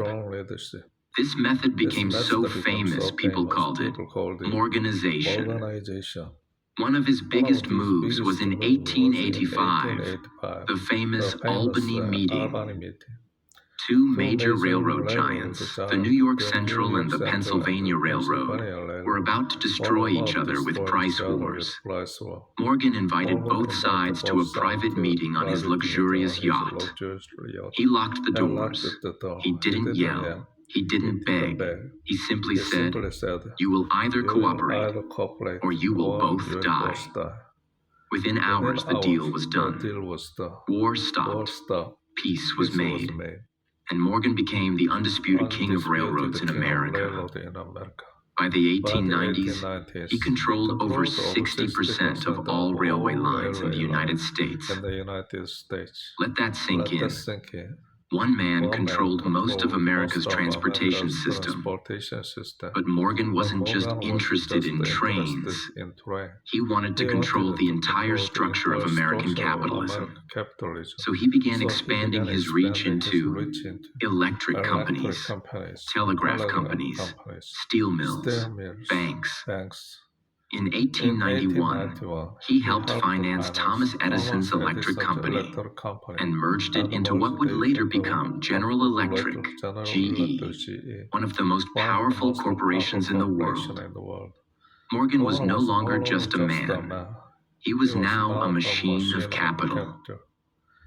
This method became so famous, people called it Morganization. One of his biggest moves was in 1885, the famous Albany meeting. 2 major railroad giants, the New York Central and the Pennsylvania Railroad, were about to destroy each other with price wars. Morgan invited both sides to a private meeting on his luxurious yacht. He locked the doors. He didn't yell. He didn't beg. He simply said, "You will either cooperate or you will both die." Within hours, the deal was done. War stopped. Peace was made. And Morgan became the undisputed king of railroads in America. By the 1890s, he controlled over 60% of all railway lines in the United States. Let that sink in. One man controlled most of America's transportation system. But Morgan wasn't just interested in trains. He wanted to control the entire structure of American capitalism. So he began expanding his reach into electric companies, telegraph companies, steel mills, banks. In 1891, he helped finance Thomas Edison's electric company and merged it into what would later become General Electric, GE, one of the most powerful corporations in the world. Morgan was no longer just a man. He was now a machine of capital.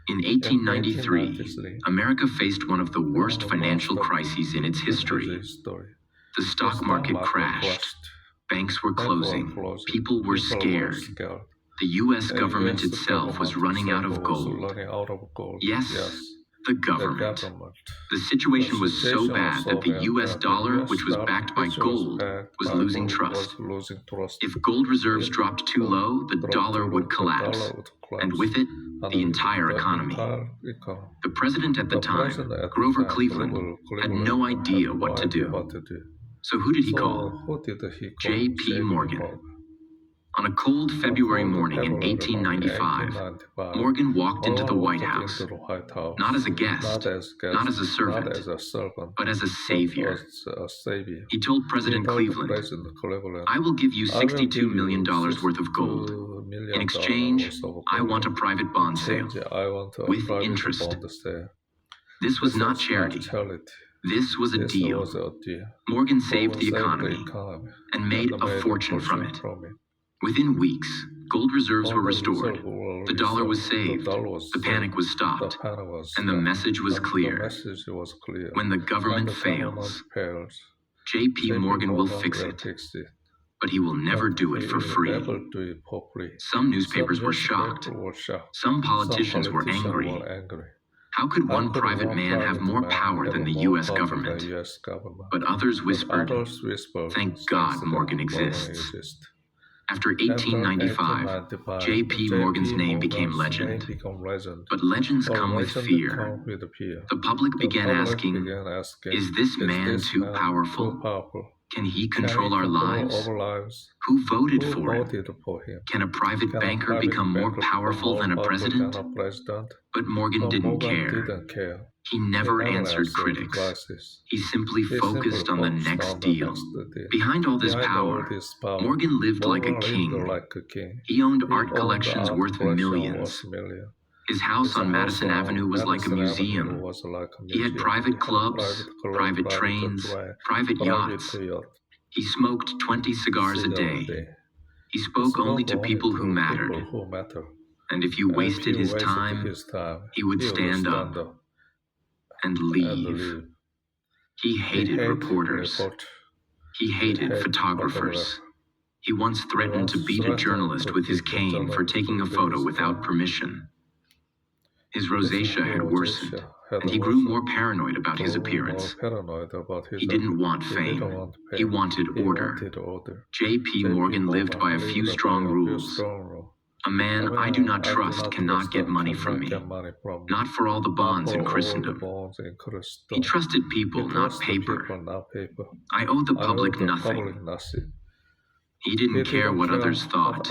In 1893, America faced one of the worst financial crises in its history. The stock market crashed. Banks were closing. People were scared. The U.S. government itself was running out of gold. Yes, The government. The situation was so bad that the US dollar, which was backed by gold, was losing trust. If gold reserves dropped too low, the dollar would collapse, and with it, the entire economy. The president at the time, Grover Cleveland, had no idea what to do. So who did he call? J.P. Morgan. On a cold February morning in 1895, Morgan walked into the White House, not as a guest, not as a servant, but as a savior. He told President Cleveland, "I will give you $62 million worth of gold. In exchange, I want a private bond sale, with interest." This was not charity. This was a deal. Morgan saved the economy and made a fortune from it. Within weeks, gold reserves were restored, the dollar was saved, the panic was stopped, and the message was clear. When the government fails, J.P. Morgan will fix it, but he will never do it for free. Some newspapers were shocked. Some politicians were angry. How could one private man have more power than the U.S. government? But others whispered, "Thank God Morgan exists." After 1895, J.P. Morgan's name became legend. But legends come with fear. The public began asking, "Is this man too powerful? Can he control our lives? Who voted for him? Can a private banker become more powerful than a president?" But Morgan didn't care. He never answered critics. He simply focused on the next deal. Behind all this power, Morgan lived like a king. He owned art collections worth millions. His house on Madison Avenue was like a museum. He had private clubs, private trains, private yachts. He smoked 20 cigars a day. He spoke only to people who mattered. And if you wasted his time, he would stand up and leave. He hated reporters. He hated photographers. He once threatened to beat a journalist with his cane for taking a photo without permission. His rosacea had worsened, and he grew more paranoid about his appearance. He didn't want fame. He wanted order. J.P. Morgan lived by a few strong rules. "A man I do not trust cannot get money from me, not for all the bonds in Christendom." He trusted people, not paper. "I owe the public nothing." He didn't care what others thought.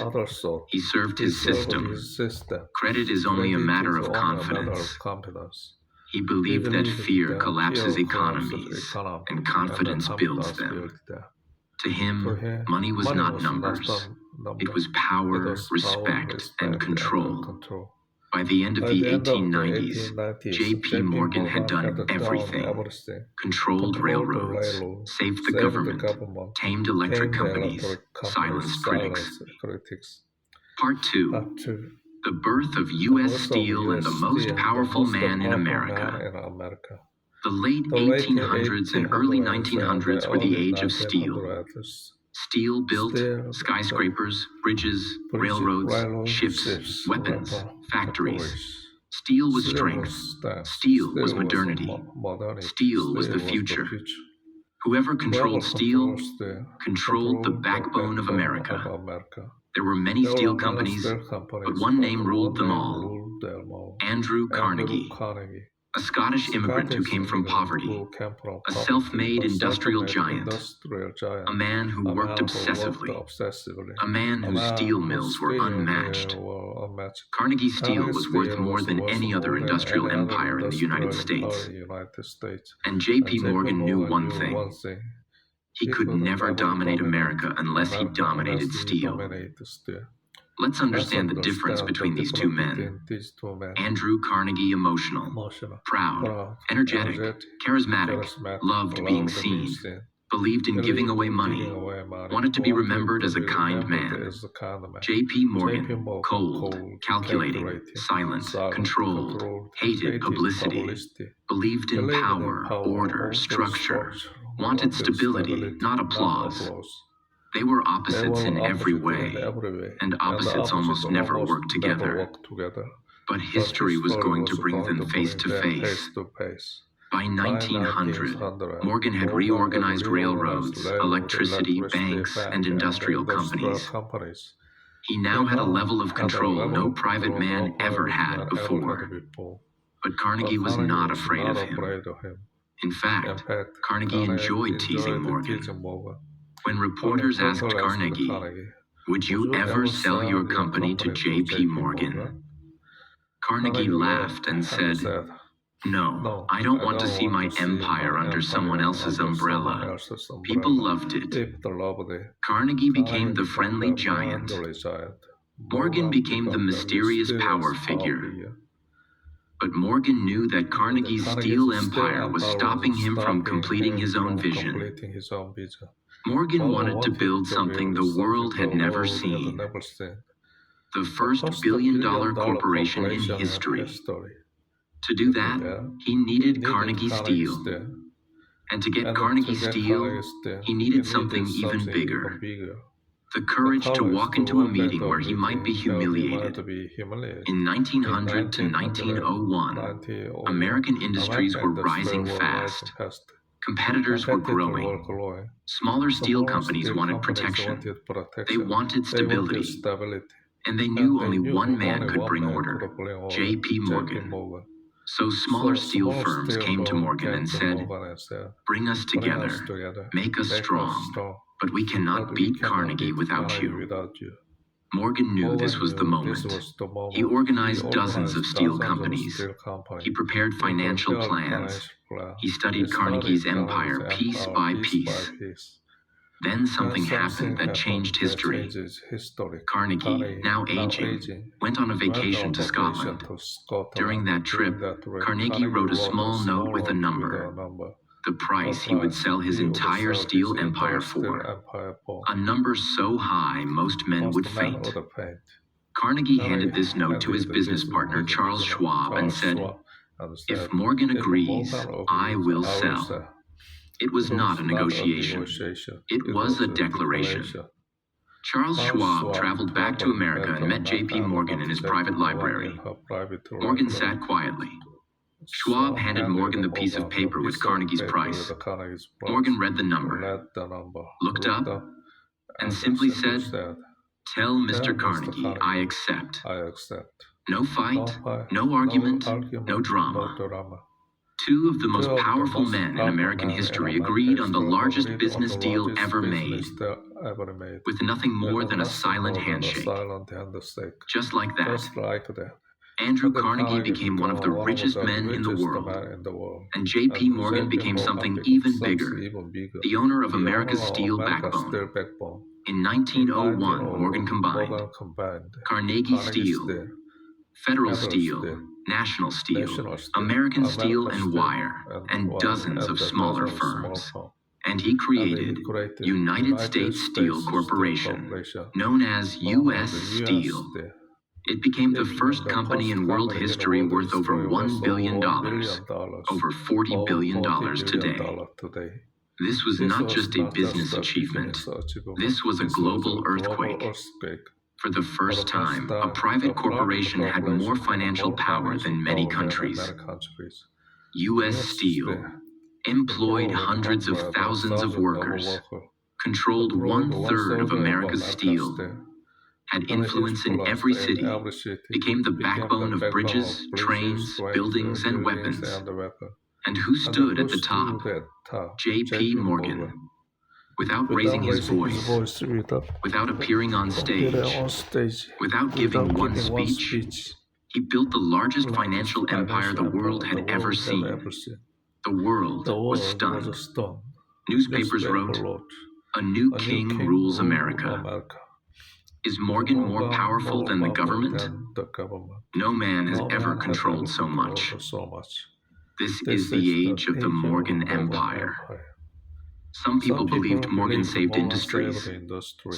He served his system. Credit is only a matter of confidence. He believed that fear collapses economies and confidence builds them. To him, money was not numbers. It was power, respect, and control. By the end of the 1890s, J.P. Morgan had done everything. Controlled railroads, saved the government, tamed electric companies, silenced critics. Part 2. The birth of U.S. Steel and the most powerful man in America. The late 1800s and early 1900s were the age of steel. Steel built skyscrapers, bridges, railroads, ships, weapons, factories. Steel was strength. Steel was modernity. Steel was the future. Whoever controlled steel controlled the backbone of America. There were many steel companies, but one name ruled them all: Andrew Carnegie. A Scottish immigrant who came from poverty, a self-made industrial giant, a man who worked obsessively, a man whose steel mills were unmatched. Carnegie Steel was worth more than any other industrial empire in the United States. And J.P. Morgan knew one thing. He could never dominate America unless he dominated steel. Let's understand the difference between these two men. Andrew Carnegie, emotional, proud, energetic, charismatic, loved being seen, believed in giving away money, wanted to be remembered as a kind man. J.P. Morgan, cold, calculating, silent, controlled, hated publicity, believed in power, order, structure, wanted stability, not applause. They were opposites in every way, and opposites almost never work together. but history was going to bring them face to face. By 1900, Morgan had reorganized railroads, electricity, banks, and industrial companies. He now had a level of control no private man ever had before. But Carnegie was not afraid of him. In fact, Carnegie enjoyed teasing Morgan. When reporters asked Carnegie, "Would you ever sell your company to J.P. Morgan?" Carnegie laughed and said, "No, I don't want to see my empire under someone else's umbrella." People loved it. Carnegie became the friendly giant. Morgan became the mysterious power figure. But Morgan knew that Carnegie's steel empire was stopping him from completing his own vision. Morgan wanted to build something the world had never seen. The first billion-dollar corporation in history. To do that, he needed Carnegie Steel. And to get Carnegie Steel, he needed something even bigger. The courage to walk into a meeting where he might be humiliated. In 1900 to 1901, American industries were rising fast. Competitors were growing. Smaller steel companies wanted protection. They wanted stability. And they knew only one man could bring order, J.P. Morgan. So smaller steel firms came to Morgan and said, "Bring us together, make us strong, but we cannot beat Carnegie without you." Morgan knew this was the moment. He organized dozens of steel companies. He prepared financial plans. He studied Carnegie's empire piece by piece. Then something happened that changed history. Carnegie, now aging, went on a vacation to Scotland. During that trip, Carnegie wrote a small note with a number, the price he would sell his entire steel empire for, a number so high most men would faint. Carnegie handed this note to his business partner Charles Schwab and said, "If Morgan agrees, I will sell." It was not a negotiation. It was a declaration. Charles Schwab traveled back to America and met J.P. Morgan in his private library. Morgan sat quietly. Schwab handed Morgan the piece of paper with Carnegie's price. Morgan read the number, looked up, and simply said, "Tell Mr. Carnegie I accept." No fight, no argument, no drama. Two of the most powerful men in American history agreed on the largest business deal ever made, with nothing more than a silent handshake. Just like that, Andrew Carnegie became one of the richest men in the world, and J.P. Morgan became something even bigger, the owner of America's steel backbone. In 1901, Morgan combined Carnegie Steel, Federal Steel, National Steel, American Steel and Wire, and dozens of smaller firms. And he created United States Steel Corporation, known as U.S. Steel. It became the first company in world history worth over $1 billion, over $40 billion today. This was not just a business achievement. This was a global earthquake. For the first time, a private corporation had more financial power than many countries. U.S. Steel employed hundreds of thousands of workers, controlled 1/3 of America's steel, had influence in every city, became the backbone of bridges, trains, buildings, and weapons. And who stood at the top? J.P. Morgan. Without raising his voice, without appearing on stage, without giving one speech, he built the largest financial empire the world had ever seen. The world was stunned. Newspapers wrote, "A new king rules America." Is Morgan more powerful than the government? No man has ever controlled so much. This is the age of the Morgan Empire. Some people believed Morgan saved industries.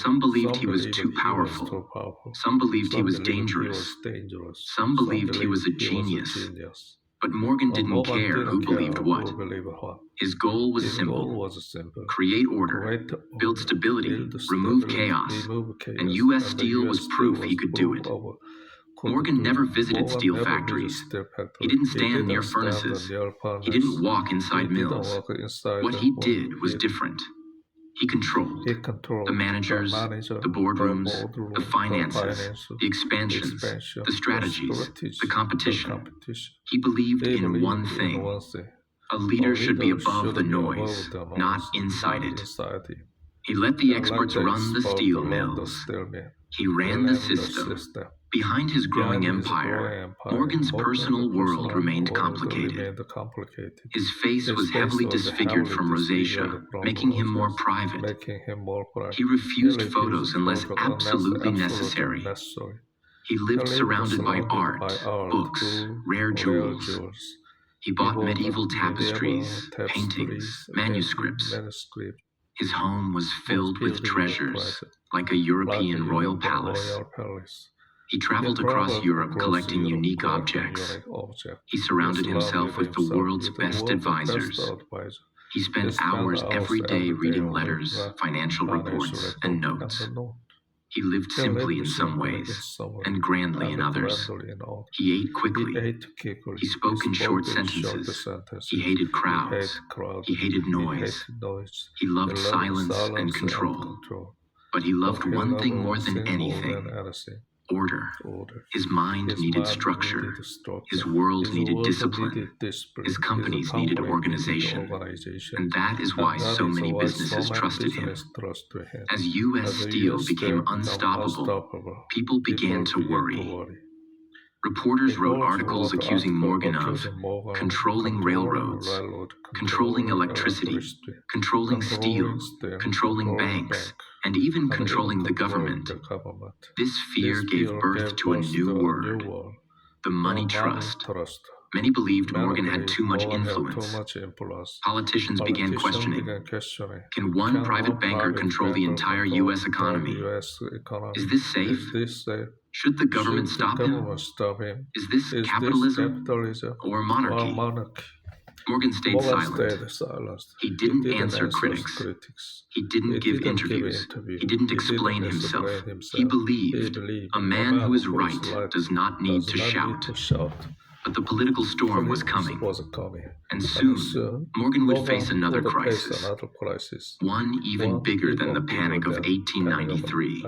Some believed he was too powerful. Some believed he was dangerous. Some believed he was a genius. But Morgan didn't care who believed what. His goal was simple: create order, build stability, remove chaos, and U.S. Steel was proof he could do it. Morgan never visited steel factories. He didn't stand near furnaces. He didn't walk inside mills. What he did was different. He controlled the managers, the boardrooms, the finances, the expansions, the strategies, the competition. He believed in one thing. A leader should be above the noise, not inside it. He let the experts run the steel mills. He ran the system. Behind his growing empire, Morgan's personal world remained complicated. His face was heavily disfigured from rosacea, making him more private. He refused photos unless absolutely necessary. He lived surrounded by art, books, rare jewels. He bought medieval tapestries, paintings, manuscripts. His home was filled with treasures, like a European royal palace. He traveled across Europe collecting unique objects. He surrounded himself with the world's best advisors. He spent hours every day reading letters, financial reports, and notes. He lived simply in some ways, and grandly in others. He ate quickly. He spoke in short sentences. He hated crowds. He hated noise. He loved silence and control. But he loved one thing more than anything: order. His mind needed structure. His world needed discipline. His companies needed organization. And that is why so many businesses trusted him. As U.S. Steel became unstoppable, people began to worry. Reporters wrote articles accusing Morgan of controlling railroads, controlling electricity, controlling steel, controlling banks, and even controlling the government. This fear gave birth to a new word: the money trust. Many believed Morgan had too much influence. Politicians began questioning, can one private banker control the entire U.S. economy? Is this safe? Should the government stop him? Is this capitalism or monarchy? Morgan stayed silent. He didn't answer critics. He didn't give interviews. He didn't explain himself. He believed a man who is right does not need to shout. But the political storm was coming, and soon Morgan would face another crisis, one even bigger than the Panic of 1893,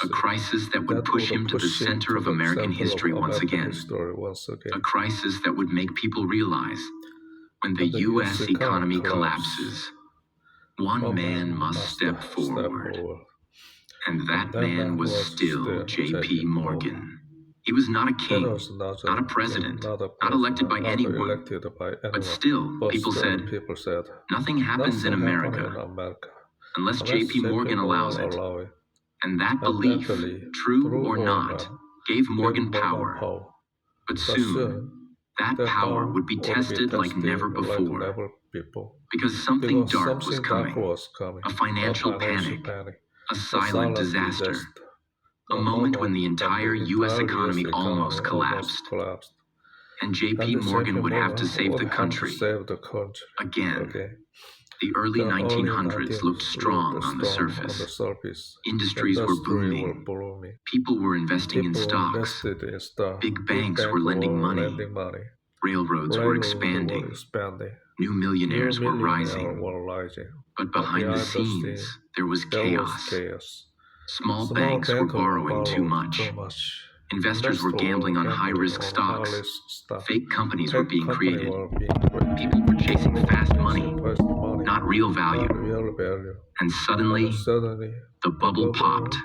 a crisis that would push him to the center of American history once again, a crisis that would make people realize when the U.S. economy collapses, one man must step forward, and that man was still J.P. Morgan. He was not a king, not a president, not elected by anyone. But still, people said, nothing happens in America unless J.P. Morgan allows it. And that belief, true or not, gave Morgan power. But soon, that power would be tested like never before. Because something dark was coming, a financial panic, a silent disaster. A moment when the entire U.S. economy almost collapsed. And J.P. Morgan would have to save the country again. The early 1900s looked strong on the surface. Industries were booming. People were investing in stocks. Big banks were lending money. Railroads were expanding. New millionaires were rising. But behind the scenes, there was chaos. Small banks were borrowing too much. Investors were gambling on high-risk stocks. Fake companies were being created. People were chasing fast money, not real value. And suddenly, the bubble popped.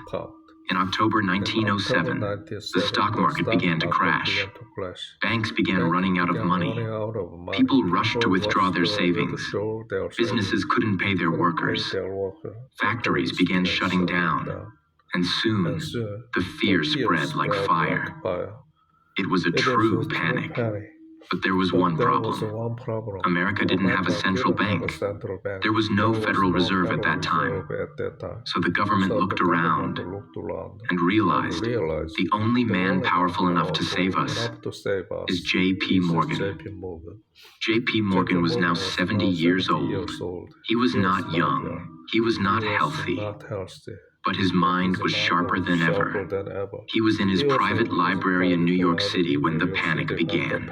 In October 1907, the stock market began to crash. Banks began running out of money. People rushed to withdraw their savings. Businesses couldn't pay their workers. Factories began shutting down. And soon, the fear spread like fire. It was a true panic. But there was one problem. America didn't have a central bank. There was no Federal Reserve at that time. So the government looked around and realized the only man powerful enough to save us is J.P. Morgan. J.P. Morgan was now 70 years old. He was not young. He was not healthy. but his mind was sharper than ever. He was in his private library in New York City when the panic began.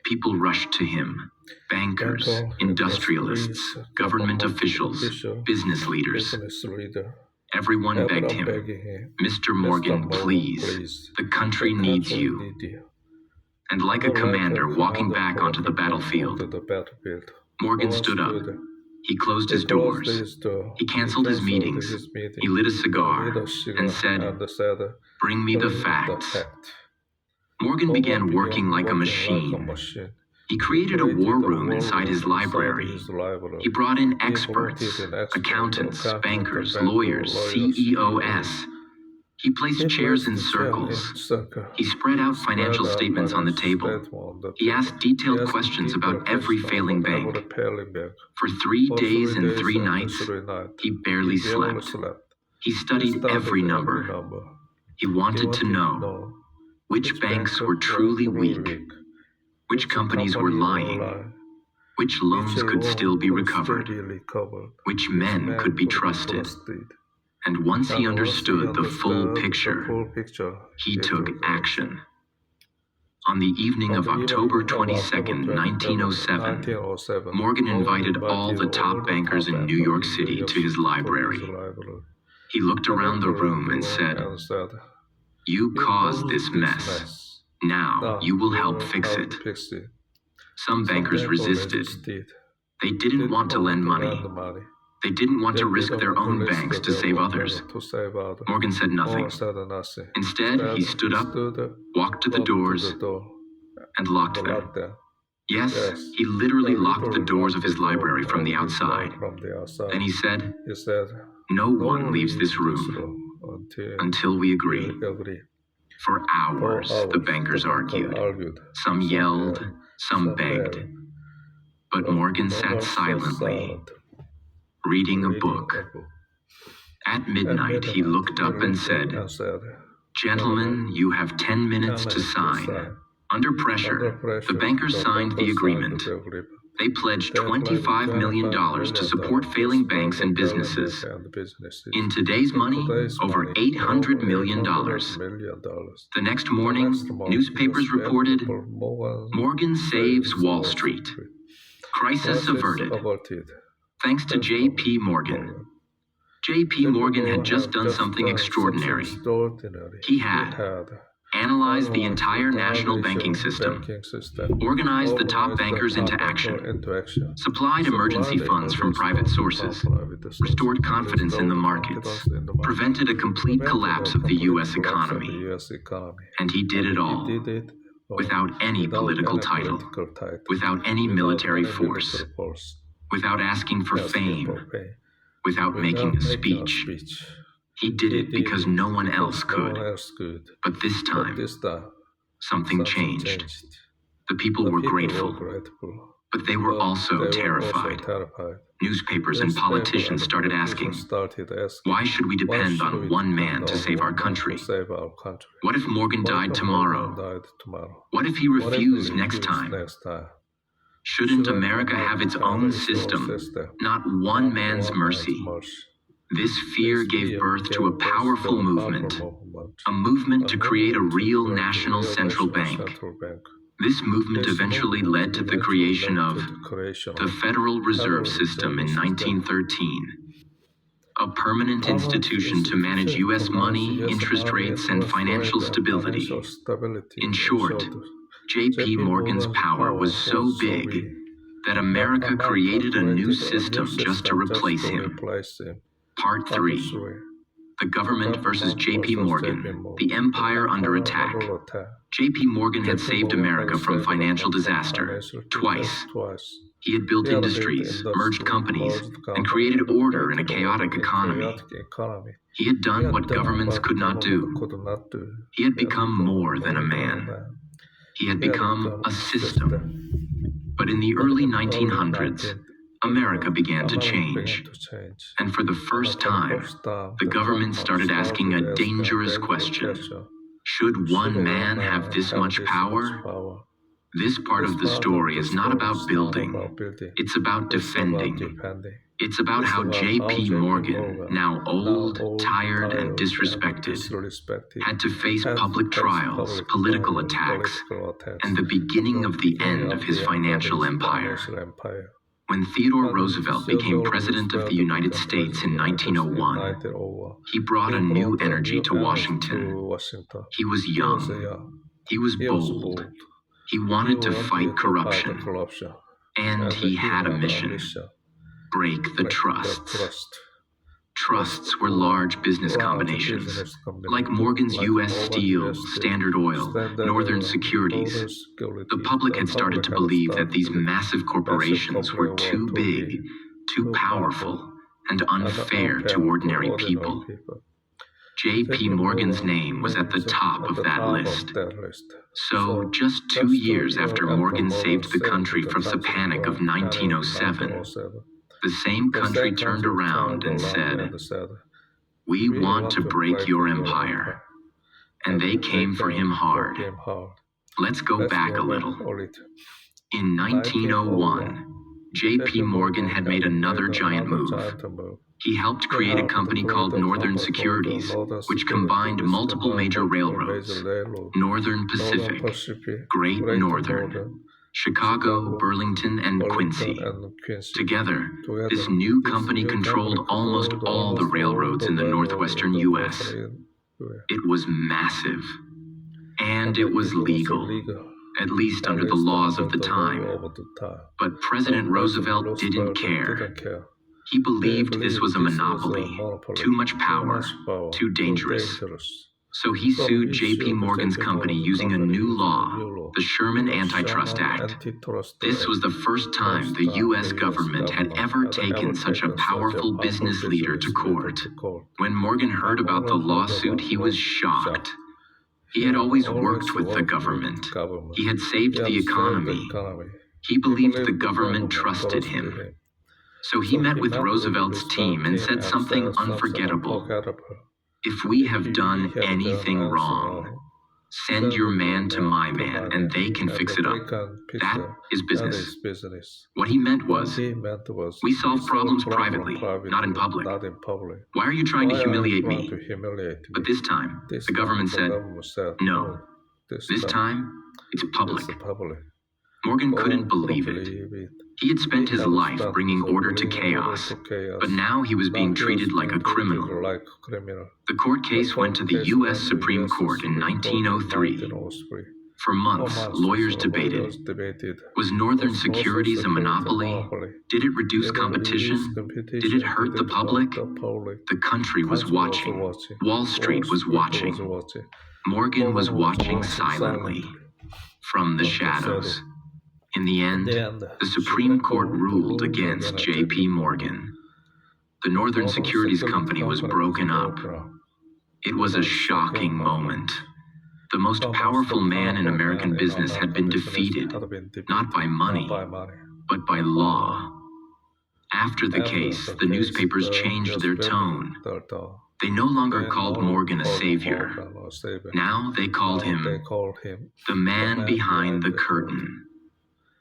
People rushed to him. Bankers, industrialists, government officials, business leaders. Everyone begged him, "Mr. Morgan, please, the country needs you." And like a commander walking back onto the battlefield, Morgan stood up. He closed his doors. He canceled his meetings. He lit a cigar and said, "Bring me the facts." Morgan began working like a machine. He created a war room inside his library. He brought in experts, accountants, bankers, lawyers, CEOs. He placed chairs in circles. He spread out financial statements on the table. He asked detailed questions about every failing bank. For 3 days and 3 nights, he barely slept. He studied every number. He wanted to know which banks were truly weak, which companies were lying, which loans could still be recovered, which men could be trusted. And once he understood the full picture, he took action. On the evening of October 22nd, 1907, Morgan invited all the top bankers in New York City to his library. He looked around the room and said, "You caused this mess. Now you will help fix it." Some bankers resisted. They didn't want to lend money. They didn't want to risk their own banks to save others. Morgan said nothing. Instead, he stood up, walked to the doors, and locked them. Yes, he literally locked the doors of his library from the outside. Then he said, "No one leaves this room until we agree." For hours, the bankers argued. Some yelled, some begged. But Morgan sat silently, reading a book. At midnight, he looked up and said, "Gentlemen, you have 10 minutes to sign." Under pressure, the bankers signed the agreement. They pledged $25 million to support failing banks and businesses. In today's money, over $800 million. The next morning, newspapers reported, "Morgan saves Wall Street. Crisis averted. Thanks to J.P. Morgan." J.P. Morgan had just done something extraordinary. He had analyzed the entire national banking system, organized the top bankers into action, supplied emergency funds from private sources, restored confidence in the markets, prevented a complete collapse of the U.S. economy. And he did it all without any political title, without any military force, without asking for fame, without making a speech. He did it because no one else could. But this time, something changed. The people were grateful, but they were also terrified. Newspapers and politicians started asking, "Why should we depend on one man to save our country? What if Morgan died tomorrow? What if he refused next time? Shouldn't America have its own system, not one man's mercy?" This fear gave birth to a powerful movement, a movement to create a real national central bank. This movement eventually led to the creation of the Federal Reserve System in 1913, a permanent institution to manage U.S. money, interest rates, and financial stability. In short, J.P. Morgan's power was so big that America created a new system just to replace him. Part 3. The Government versus J.P. Morgan, the Empire under attack. J.P. Morgan had saved America from financial disaster twice. He had built industries, merged companies, and created order in a chaotic economy. He had done what governments could not do. He had become more than a man. He had become a system. But in the early 1900s, America began to change. And for the first time, the government started asking a dangerous question. Should one man have this much power? This part of the story is not about building, it's about defending. It's about how J.P. Morgan, now old, tired, and disrespected, had to face public trials, political attacks, and the beginning of the end of his financial empire. When Theodore Roosevelt became President of the United States in 1901, he brought a new energy to Washington. He was young. He was bold. He wanted to fight corruption. And he had a mission: break the trusts. Trusts were large business combinations, like Morgan's U.S. Steel, Standard Oil, Northern Securities. The public had started to believe that these massive corporations were too big, too powerful, and unfair to ordinary people. J.P. Morgan's name was at the top of that list. So, just 2 years after Morgan saved the country from the panic of 1907, the same country turned around and said, "We want to break your empire." And they came for him hard. Let's go back a little. In 1901, J.P. Morgan had made another giant move. He helped create a company called Northern Securities, which combined multiple major railroads: Northern Pacific, Great Northern, Chicago, Burlington, and Quincy. Together, this new company controlled almost all the railroads in the northwestern U.S. It was massive. And it was legal, at least under the laws of the time. But President Roosevelt didn't care. He believed this was a monopoly, too much power, too dangerous. So he sued J.P. Morgan's company using a new law, the Sherman Antitrust Act. This was the first time the U.S. government had ever taken such a powerful business leader to court. When Morgan heard about the lawsuit, he was shocked. He had always worked with the government. He had saved the economy. He believed the government trusted him. So he met with Roosevelt's team and said something unforgettable. "If we have done anything wrong, send your man to my man and they can fix it up. That is business." What he meant was, we solve problems privately, not in public. Why are you trying to humiliate me? But this time, the government said, no. This time, it's public. Morgan couldn't believe it. He had spent his life bringing order to chaos, but now he was being treated like a criminal. The court case went to the U.S. Supreme Court in 1903. For months, lawyers debated, was Northern Securities a monopoly? Did it reduce competition? Did it hurt the public? The country was watching. Wall Street was watching. Morgan was watching silently, from the shadows. In the end, the Supreme Court ruled against J.P. Morgan. The Northern Securities Company was broken up. It was a shocking moment. The most powerful man in American business had been defeated, not by money, but by law. After the case, the newspapers changed their tone. They no longer called Morgan a savior. Now they called him the man behind the curtain.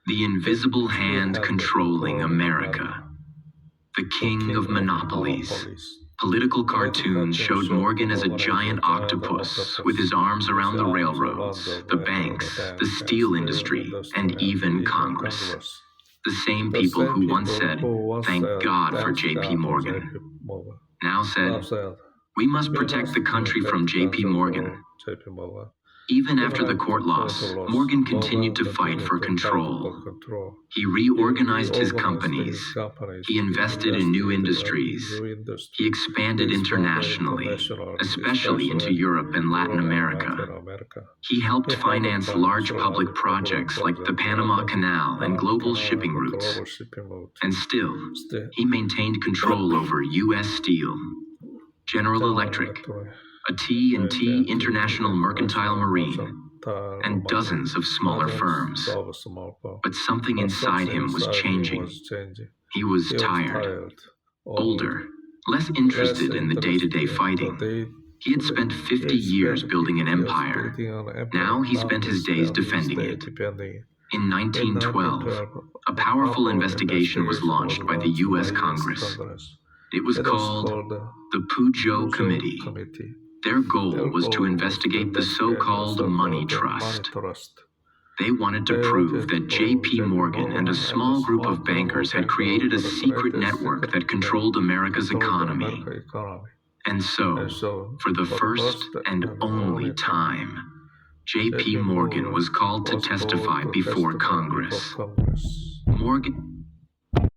The invisible hand controlling America. The king of monopolies. Political cartoons showed Morgan as a giant octopus with his arms around the railroads, the banks, the steel industry, and even Congress. The same people who once said, "Thank God for J.P. Morgan," now said, "We must protect the country from J.P. Morgan." Even after the court loss, Morgan continued to fight for control. He reorganized his companies. He invested in new industries. He expanded internationally, especially into Europe and Latin America. He helped finance large public projects like the Panama Canal and global shipping routes. And still, he maintained control over U.S. Steel, General Electric, a T&T International Mercantile Marine, and dozens of smaller firms. But something inside him was changing. He was tired, older, less interested in the day-to-day fighting. He had spent 50 years building an empire. Now he spent his days defending it. In 1912, a powerful investigation was launched by the U.S. Congress. It was called the Pujo Committee. Their goal was to investigate the so-called money trust. They wanted to prove that J.P. Morgan and a small group of bankers had created a secret network that controlled America's economy. And so, for the first and only time, J.P. Morgan was called to testify before Congress. Morgan